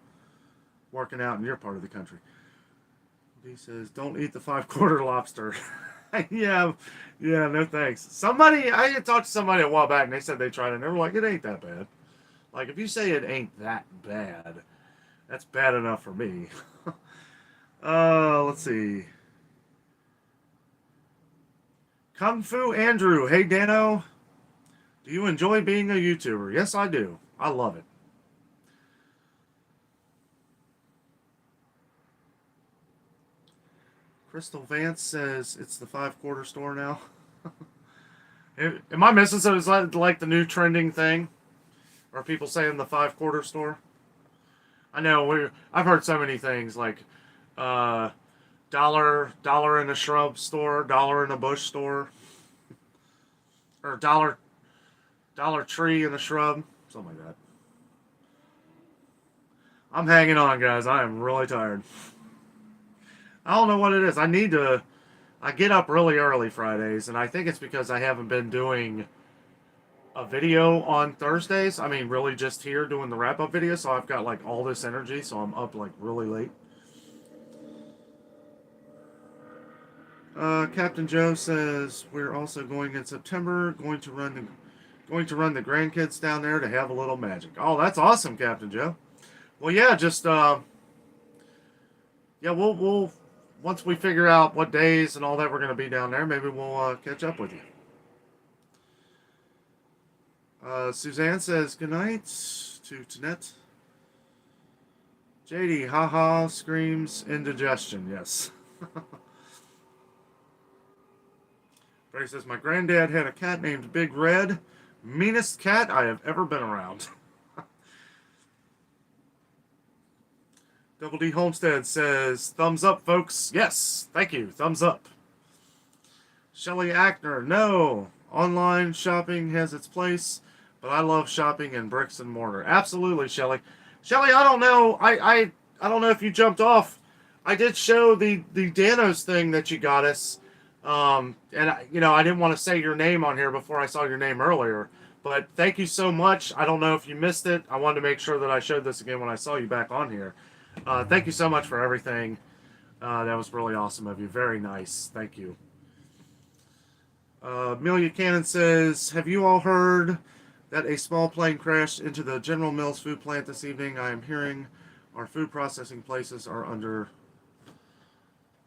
working out in your part of the country. He says, "Don't eat the 5-quarter lobster." Yeah, yeah, no thanks. Somebody, I had talked to somebody a while back, and they said they tried it, and they were like, "It ain't that bad." Like, if you say it ain't that bad, that's bad enough for me. Let's see. Kung Fu Andrew, hey Danno, do you enjoy being a YouTuber? Yes, I do. I love it. Crystal Vance says it's the 5-quarter store now. Am I missing something? Is that like the new trending thing? Are people saying the 5-quarter store? I know I've heard so many things like dollar in a shrub store, dollar in a bush store, or dollar tree in a shrub, something like that. I'm hanging on, guys. I am really tired. I don't know what it is. I get up really early Fridays, and I think it's because I haven't been doing a video on Thursdays. I mean, really just here doing the wrap-up video, so I've got like all this energy, so I'm up like really late. Captain Joe says we're also going in September, going to run the grandkids down there to have a little magic. Oh, that's awesome, Captain Joe. Well, yeah, just yeah, we'll once we figure out what days and all that we're going to be down there, maybe we'll catch up with you. Suzanne says good night to Tanette. JD, haha, screams indigestion. Yes. Barry says my granddad had a cat named Big Red. Meanest cat I have ever been around. Double D Homestead says, thumbs up, folks. Yes, thank you. Thumbs up. Shelly Ackner, no. Online shopping has its place, but I love shopping in bricks and mortar. Absolutely, Shelly. Shelly, I don't know. I don't know if you jumped off. I did show the Danno's thing that you got us. And you know, I didn't want to say your name on here before I saw your name earlier. But thank you so much. I don't know if you missed it. I wanted to make sure that I showed this again when I saw you back on here. Thank you so much for everything. That was really awesome of you. Very nice. Thank you. Amelia Cannon says, have you all heard that a small plane crashed into the General Mills food plant this evening? I am hearing our food processing places are under...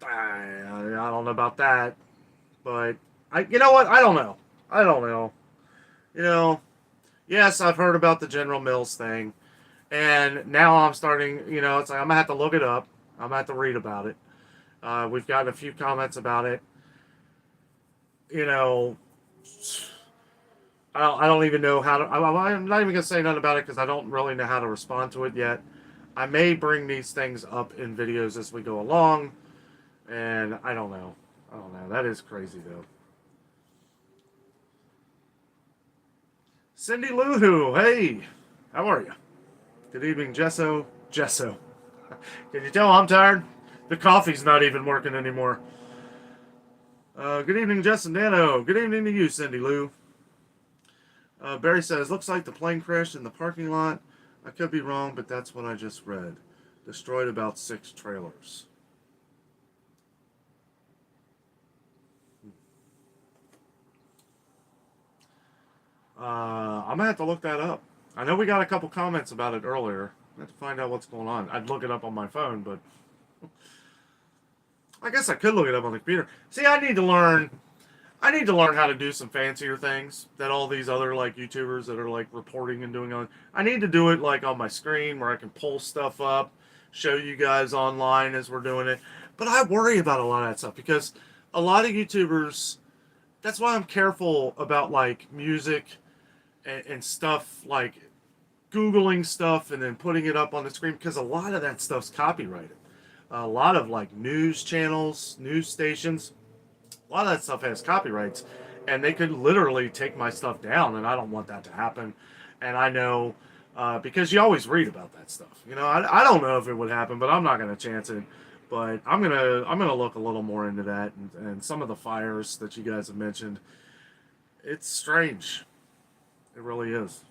I don't know about that. But, you know what? I don't know. You know, yes, I've heard about the General Mills thing. And now I'm starting, you know, it's like I'm going to have to look it up. I'm going to have to read about it. We've gotten a few comments about it. You know, I don't even know how to, I'm not even going to say nothing about it because I don't really know how to respond to it yet. I may bring these things up in videos as we go along. And I don't know. That is crazy, though. Cindy Luhu, hey, how are you? Good evening, Gesso. Can you tell I'm tired? The coffee's not even working anymore. Good evening, Jess and Danno. Good evening to you, Cindy Lou. Barry says, looks like the plane crashed in the parking lot. I could be wrong, but that's what I just read. Destroyed about 6 trailers. I'm going to have to look that up. I know we got a couple comments about it earlier. I have to find out what's going on. I'd look it up on my phone, but I guess I could look it up on the computer. See, I need to learn how to do some fancier things that all these other like YouTubers that are like reporting and doing on. I need to do it like on my screen where I can pull stuff up, show you guys online as we're doing it. But I worry about a lot of that stuff because a lot of YouTubers, that's why I'm careful about like music and stuff, like Googling stuff and then putting it up on the screen, because a lot of that stuff's copyrighted. A lot of like news channels, news stations, a lot of that stuff has copyrights, and they could literally take my stuff down, and I don't want that to happen. And I know because you always read about that stuff. You know, I don't know if it would happen, but I'm not going to chance it. But I'm gonna look a little more into that, and some of the fires that you guys have mentioned. It's strange. It really is.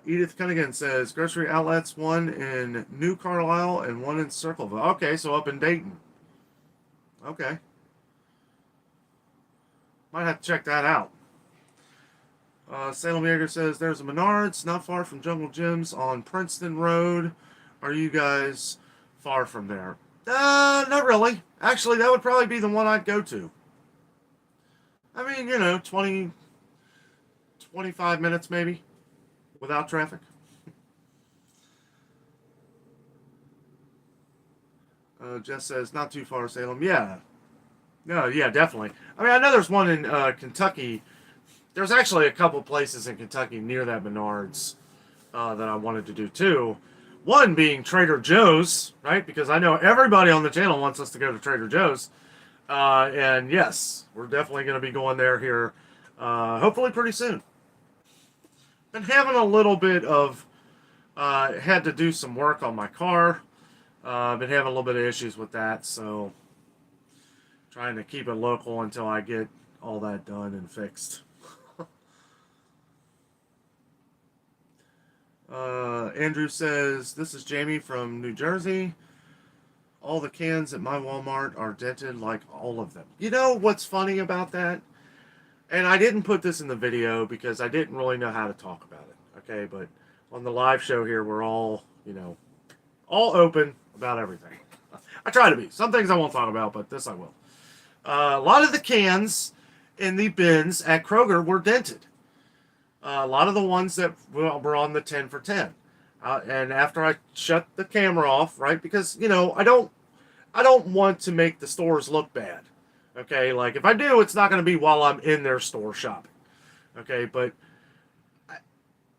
Edith Cunningham says grocery outlets, one in New Carlisle and one in Circleville. Okay, so up in Dayton. Okay. Might have to check that out. Salem Yeager says there's a Menards not far from Jungle Gyms on Princeton Road. Are you guys far from there? Not really. Actually, that would probably be the one I'd go to. I mean, 20, 25 minutes maybe without traffic. Jess says not too far, Salem. Yeah. No, yeah, definitely. I mean, I know there's one in Kentucky. There's actually a couple places in Kentucky near that Menards that I wanted to do too. One being Trader Joe's, right? Because I know everybody on the channel wants us to go to Trader Joe's. And yes, we're definitely going to be going there here, hopefully pretty soon. Been having a little bit of, had to do some work on my car. Been having a little bit of issues with that, so trying to keep it local until I get all that done and fixed. Andrew says, this is Jamie from New Jersey. All the cans at my Walmart are dented, like all of them. You know what's funny about that? And I didn't put this in the video because I didn't really know how to talk about it. Okay, but on the live show here, we're all, all open about everything. I try to be. Some things I won't talk about, but this I will. A lot of the cans in the bins at Kroger were dented. A lot of the ones that were on the 10 for 10. And after I shut the camera off, right, because, I don't want to make the stores look bad. Okay, like if I do, it's not going to be while I'm in their store shopping. Okay, but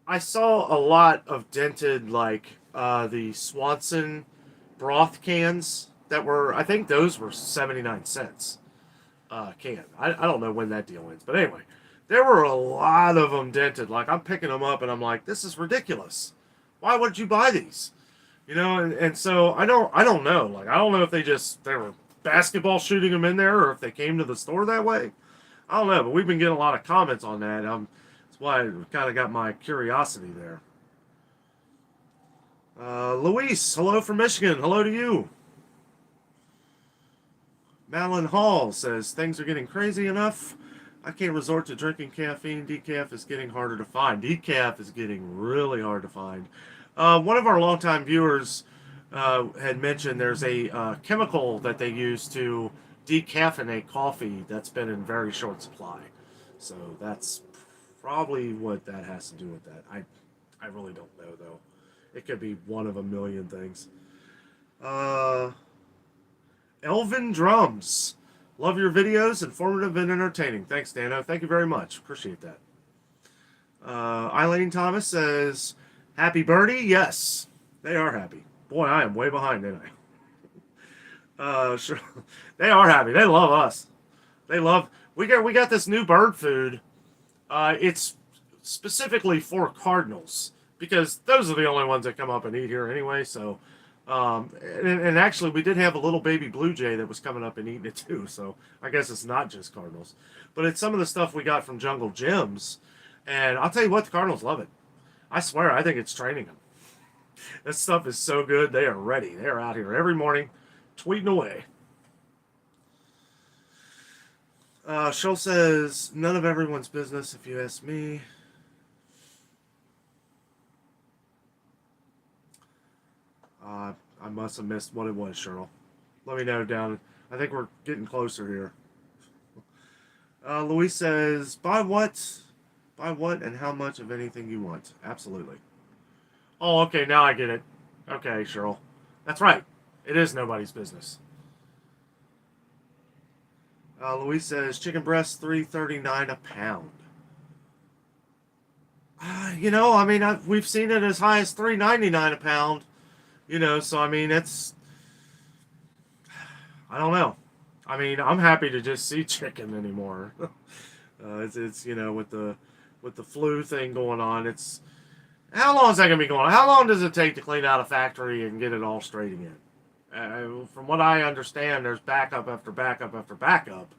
I saw a lot of dented, like the Swanson broth cans that were, I think those were 79 cents can. I don't know when that deal ends, but anyway, there were a lot of them dented. Like I'm picking them up and I'm like, this is ridiculous. Why would you buy these? And so I don't know. Like I don't know if they were basketball shooting them in there or if they came to the store that way. I don't know, but we've been getting a lot of comments on that. That's why I kind of got my curiosity there. Luis, hello from Michigan. Hello to you. Madeline Hall says, things are getting crazy enough. I can't resort to drinking caffeine. Decaf is getting harder to find. Decaf is getting really hard to find. One of our longtime viewers had mentioned there's a chemical that they use to decaffeinate coffee that's been in very short supply. So that's probably what that has to do with that. I really don't know, though. It could be one of a million things. Elvin Drums. Love your videos, informative and entertaining. Thanks, Danno. Thank you very much. Appreciate that. Eileen Thomas says, happy birdie? Yes, they are happy. Boy, I am way behind, ain't I? Sure. They are happy. They love us. We got this new bird food. It's specifically for cardinals because those are the only ones that come up and eat here anyway. So, and actually, we did have a little baby blue jay that was coming up and eating it too. So I guess it's not just cardinals, but it's some of the stuff we got from Jungle Gyms. And I'll tell you what, the cardinals love it. I swear, I think it's training them. This stuff is so good. They are ready. They're out here every morning, tweeting away. Schultz says, none of everyone's business, if you ask me. I must have missed what it was, Cheryl. Let me know down. I think we're getting closer here. Luis says, buy what? Buy what and how much of anything you want. Absolutely. Oh, okay, now I get it. Okay, Cheryl. That's right. It is nobody's business. Luis says, chicken breast, $3.39 a pound. We've seen it as high as $3.99 a pound. You know, so I mean, I don't know. I mean, I'm happy to just see chicken anymore. It's with the flu thing going on. It's how long is that gonna be going on? How long does it take to clean out a factory and get it all straight again? From what I understand, there's backup after backup after backup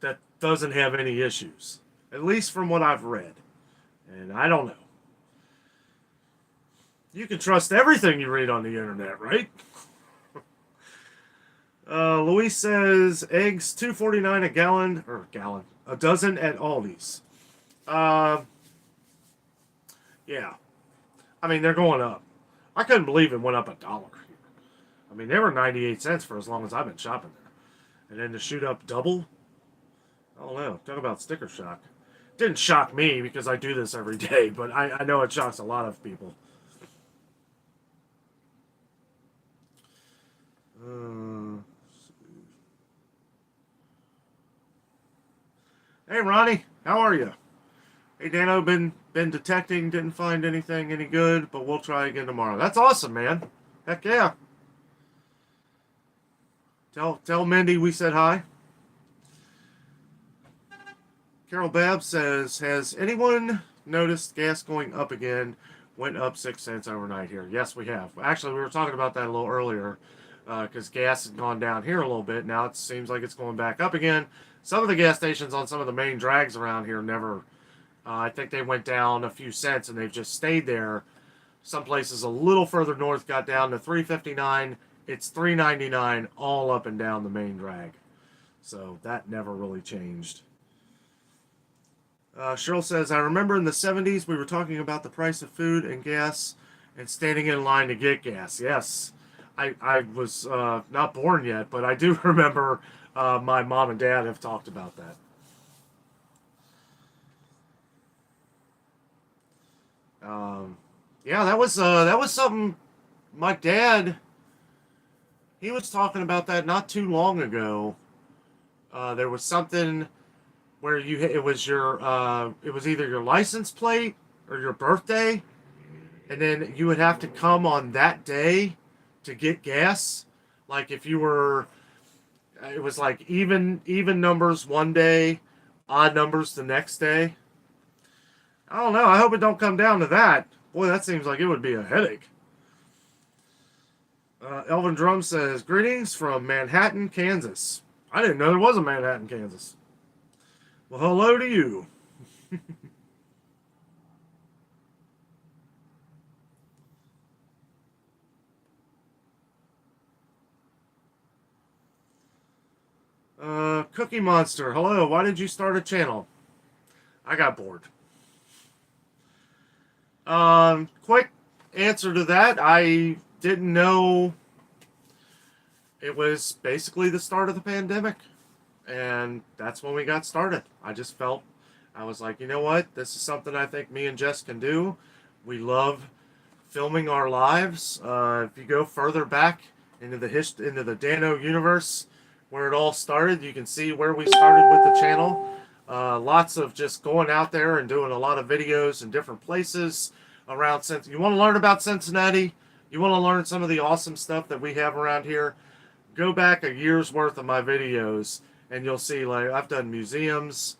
that doesn't have any issues, at least from what I've read. And I don't know. You can trust everything you read on the internet, right? Luis says eggs $2.49 a gallon a dozen at Aldi's. Uh, yeah, I mean they're going up. I couldn't believe it went up $1 here. I mean they were 98 cents for as long as I've been shopping there, and then to shoot up double. I don't know. Talk about sticker shock. Didn't shock me because I do this every day, but I know it shocks a lot of people. Hey Ronnie, how are you? Hey Danno, been detecting, didn't find anything any good, but we'll try again tomorrow. That's awesome, man. Heck yeah. Tell Mindy we said hi. Carol Babb says, has anyone noticed gas going up again? Went up 6 cents overnight here. Yes, we have. Actually, we were talking about that a little earlier because gas has gone down here a little bit. Now it seems like it's going back up again. Some of the gas stations on some of the main drags around here never. I think they went down a few cents and they've just stayed there. Some places a little further north got down to $3.59. It's $3.99 all up and down the main drag. So that never really changed. Cheryl says, I remember in the 70s we were talking about the price of food and gas and standing in line to get gas. Yes, I was not born yet, but I do remember my mom and dad have talked about that. Yeah, that was something my dad, he was talking about that not too long ago. There was something where it was either your license plate or your birthday, and then you would have to come on that day to get gas. Like if you were, it was like even numbers one day, odd numbers the next day. I don't know. I hope it don't come down to that. Boy, that seems like it would be a headache. Elvin Drum says, greetings from Manhattan, Kansas. I didn't know there was a Manhattan, Kansas. Well, hello to you. Cookie Monster, hello. Why did you start a channel? I got bored. Quick answer to that. I didn't know it was basically the start of the pandemic. And that's when we got started. I just felt, I was like, you know what? This is something I think me and Jess can do. We love filming our lives. If you go further back into the Danno universe, where it all started, you can see where we started with the channel. Lots of just going out there and doing a lot of videos in different places around Cincinnati. You want to learn about Cincinnati? You want to learn some of the awesome stuff that we have around here? Go back a year's worth of my videos and you'll see, like, I've done museums,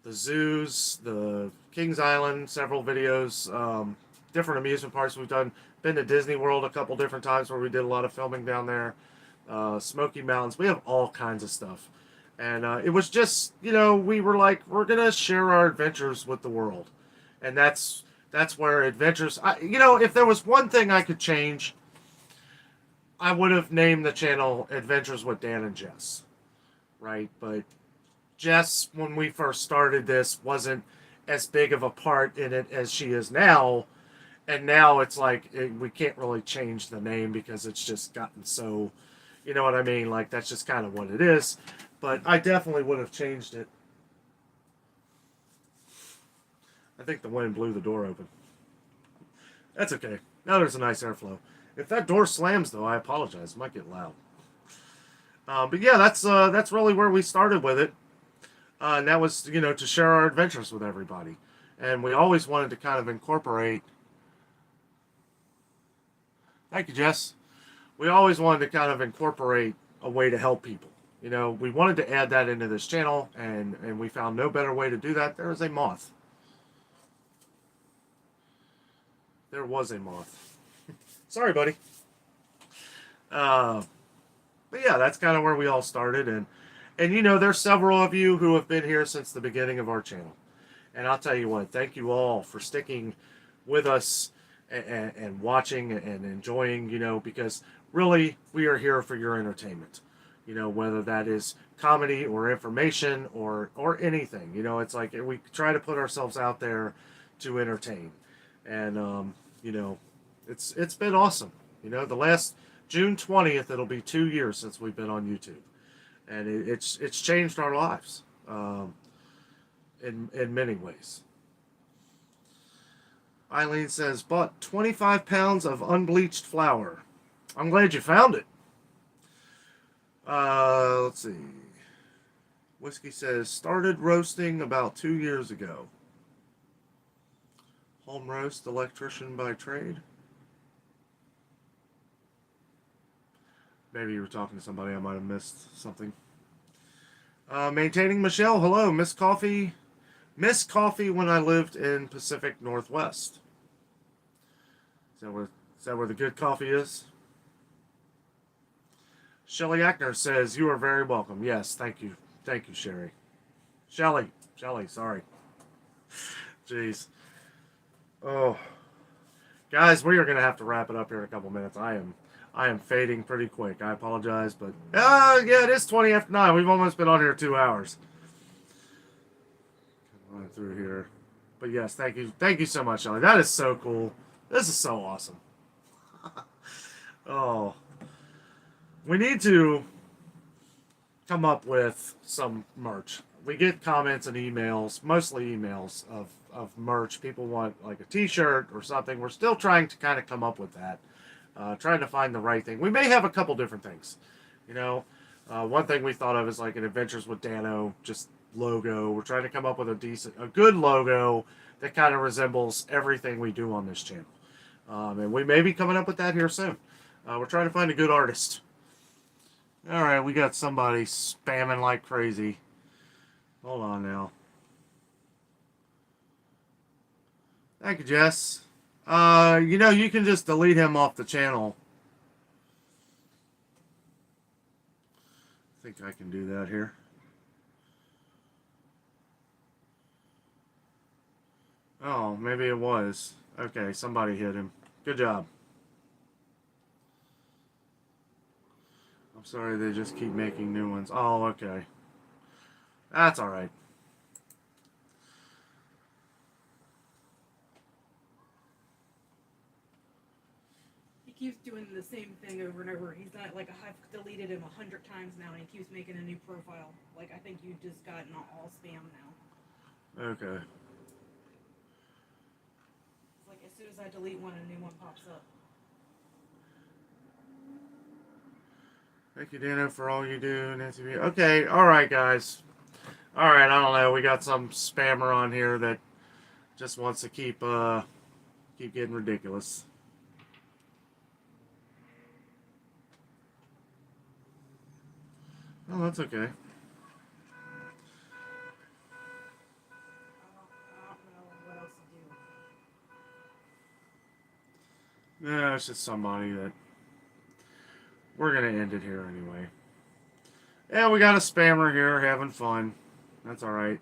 the zoos, the Kings Island, several videos, different amusement parks we've done. Been to Disney World a couple different times where we did a lot of filming down there. Smoky Mountains. We have all kinds of stuff. And it was just, we were like, we're going to share our adventures with the world. And that's where adventures, if there was one thing I could change, I would have named the channel Adventures with Dan and Jess. Right? But Jess, when we first started this, wasn't as big of a part in it as she is now. And now it's like, we can't really change the name because it's just gotten so, you know what I mean? Like, that's just kind of what it is. But I definitely would have changed it. I think the wind blew the door open. That's okay. Now there's a nice airflow. If that door slams, though, I apologize. It might get loud. But yeah, that's really where we started with it. And that was, to share our adventures with everybody. And we always wanted to kind of incorporate Thank you, Jess. We always wanted to kind of incorporate a way to help people. You know, we wanted to add that into this channel, and we found no better way to do that. There is a moth. There was a moth. Sorry, buddy. But yeah, that's kind of where we all started, and you know, there's several of you who have been here since the beginning of our channel, and I'll tell you what, thank you all for sticking with us and watching and enjoying. You know, because really we are here for your entertainment. You know, whether that is comedy or information or anything. You know, it's like we try to put ourselves out there to entertain, and you know, it's been awesome. You know, the last June 20th, it'll be 2 years since we've been on YouTube, and it's changed our lives in many ways. Eileen says, bought 25 pounds of unbleached flour. I'm glad you found it. Let's see. Whiskey says, started roasting about 2 years ago. Home roast, electrician by trade. Maybe you were talking to somebody. I might have missed something. Maintaining Michelle. Hello, Miss Coffee. Miss Coffee when I lived in Pacific Northwest. Is that where the good coffee is? Shelly Ackner says, you are very welcome. Yes, thank you. Thank you, Sherry. Shelly, sorry. Jeez. Oh. Guys, we are going to have to wrap it up here in a couple minutes. I am fading pretty quick. I apologize, but yeah, it is 20 after 9. We've almost been on here 2 hours. Run through here. But yes, thank you so much, Shelly. That is so cool. This is so awesome. Oh. We need to come up with some merch. We get comments and emails, mostly emails of merch. People want like a t-shirt or something. We're still trying to kind of come up with that. Trying to find the right thing. We may have a couple different things. You know, one thing we thought of is like an Adventures with Danno, just logo. We're trying to come up with a good logo that kind of resembles everything we do on this channel. And we may be coming up with that here soon. We're trying to find a good artist. All right, we got somebody spamming like crazy. Hold on now. Thank you, Jess. You know, you can just delete him off the channel. I think I can do that here. Oh, maybe it was. Okay, somebody hit him. Good job. I'm sorry, they just keep making new ones. Oh, okay. That's alright. He keeps doing the same thing over and over. He's not like, I've deleted him 100 times now, and he keeps making a new profile. Like, I think you just gotten all spam now. Okay. It's like, as soon as I delete one, a new one pops up. Thank you, Danno, for all you do, Nancy. Okay, alright, guys. Alright, I don't know. We got some spammer on here that just wants to keep getting ridiculous. Oh, that's okay. I don't know what else to do. No, it's just somebody that... We're going to end it here anyway. Yeah, we got a spammer here having fun. That's alright.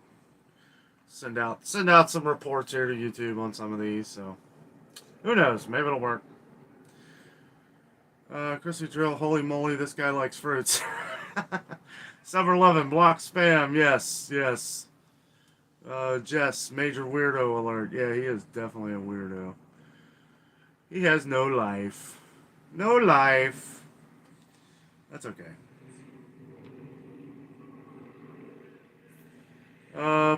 Send out some reports here to YouTube on some of these, so... Who knows? Maybe it'll work. Chrissy Drill, holy moly, this guy likes fruits. 7-Eleven, block spam, yes. Jess, major weirdo alert. Yeah, he is definitely a weirdo. He has no life. No life. That's okay.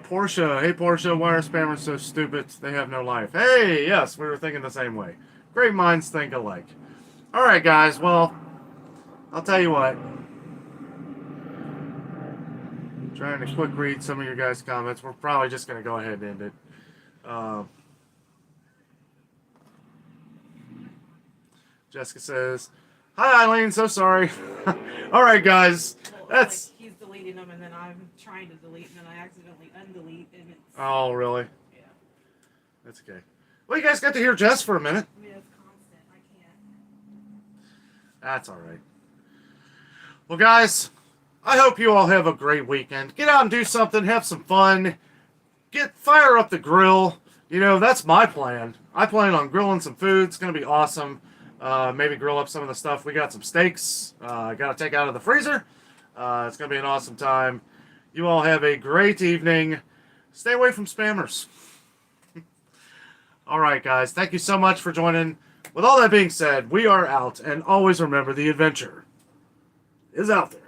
Portia. Hey, Portia, why are spammers so stupid? They have no life. Hey, yes, we were thinking the same way. Great minds think alike. Alright, guys, well, I'll tell you what. I'm trying to quick read some of your guys' comments. We're probably just going to go ahead and end it. Jessica says, "Hi, Eileen. So sorry." All right, guys. Well, That's. like he's deleting them, and then I'm trying to delete, and then I accidentally undelete, and it's. Oh, really? Yeah. That's okay. Well, you guys got to hear Jess for a minute. I mean, it's constant. I can't. That's all right. Well, guys, I hope you all have a great weekend. Get out and do something. Have some fun. Fire up the grill. You know, that's my plan. I plan on grilling some food. It's going to be awesome. Maybe grill up some of the stuff. We got some steaks. I got to take out of the freezer. It's going to be an awesome time. You all have a great evening. Stay away from spammers. All right, guys. Thank you so much for joining. With all that being said, we are out. And always remember, the adventure is out there.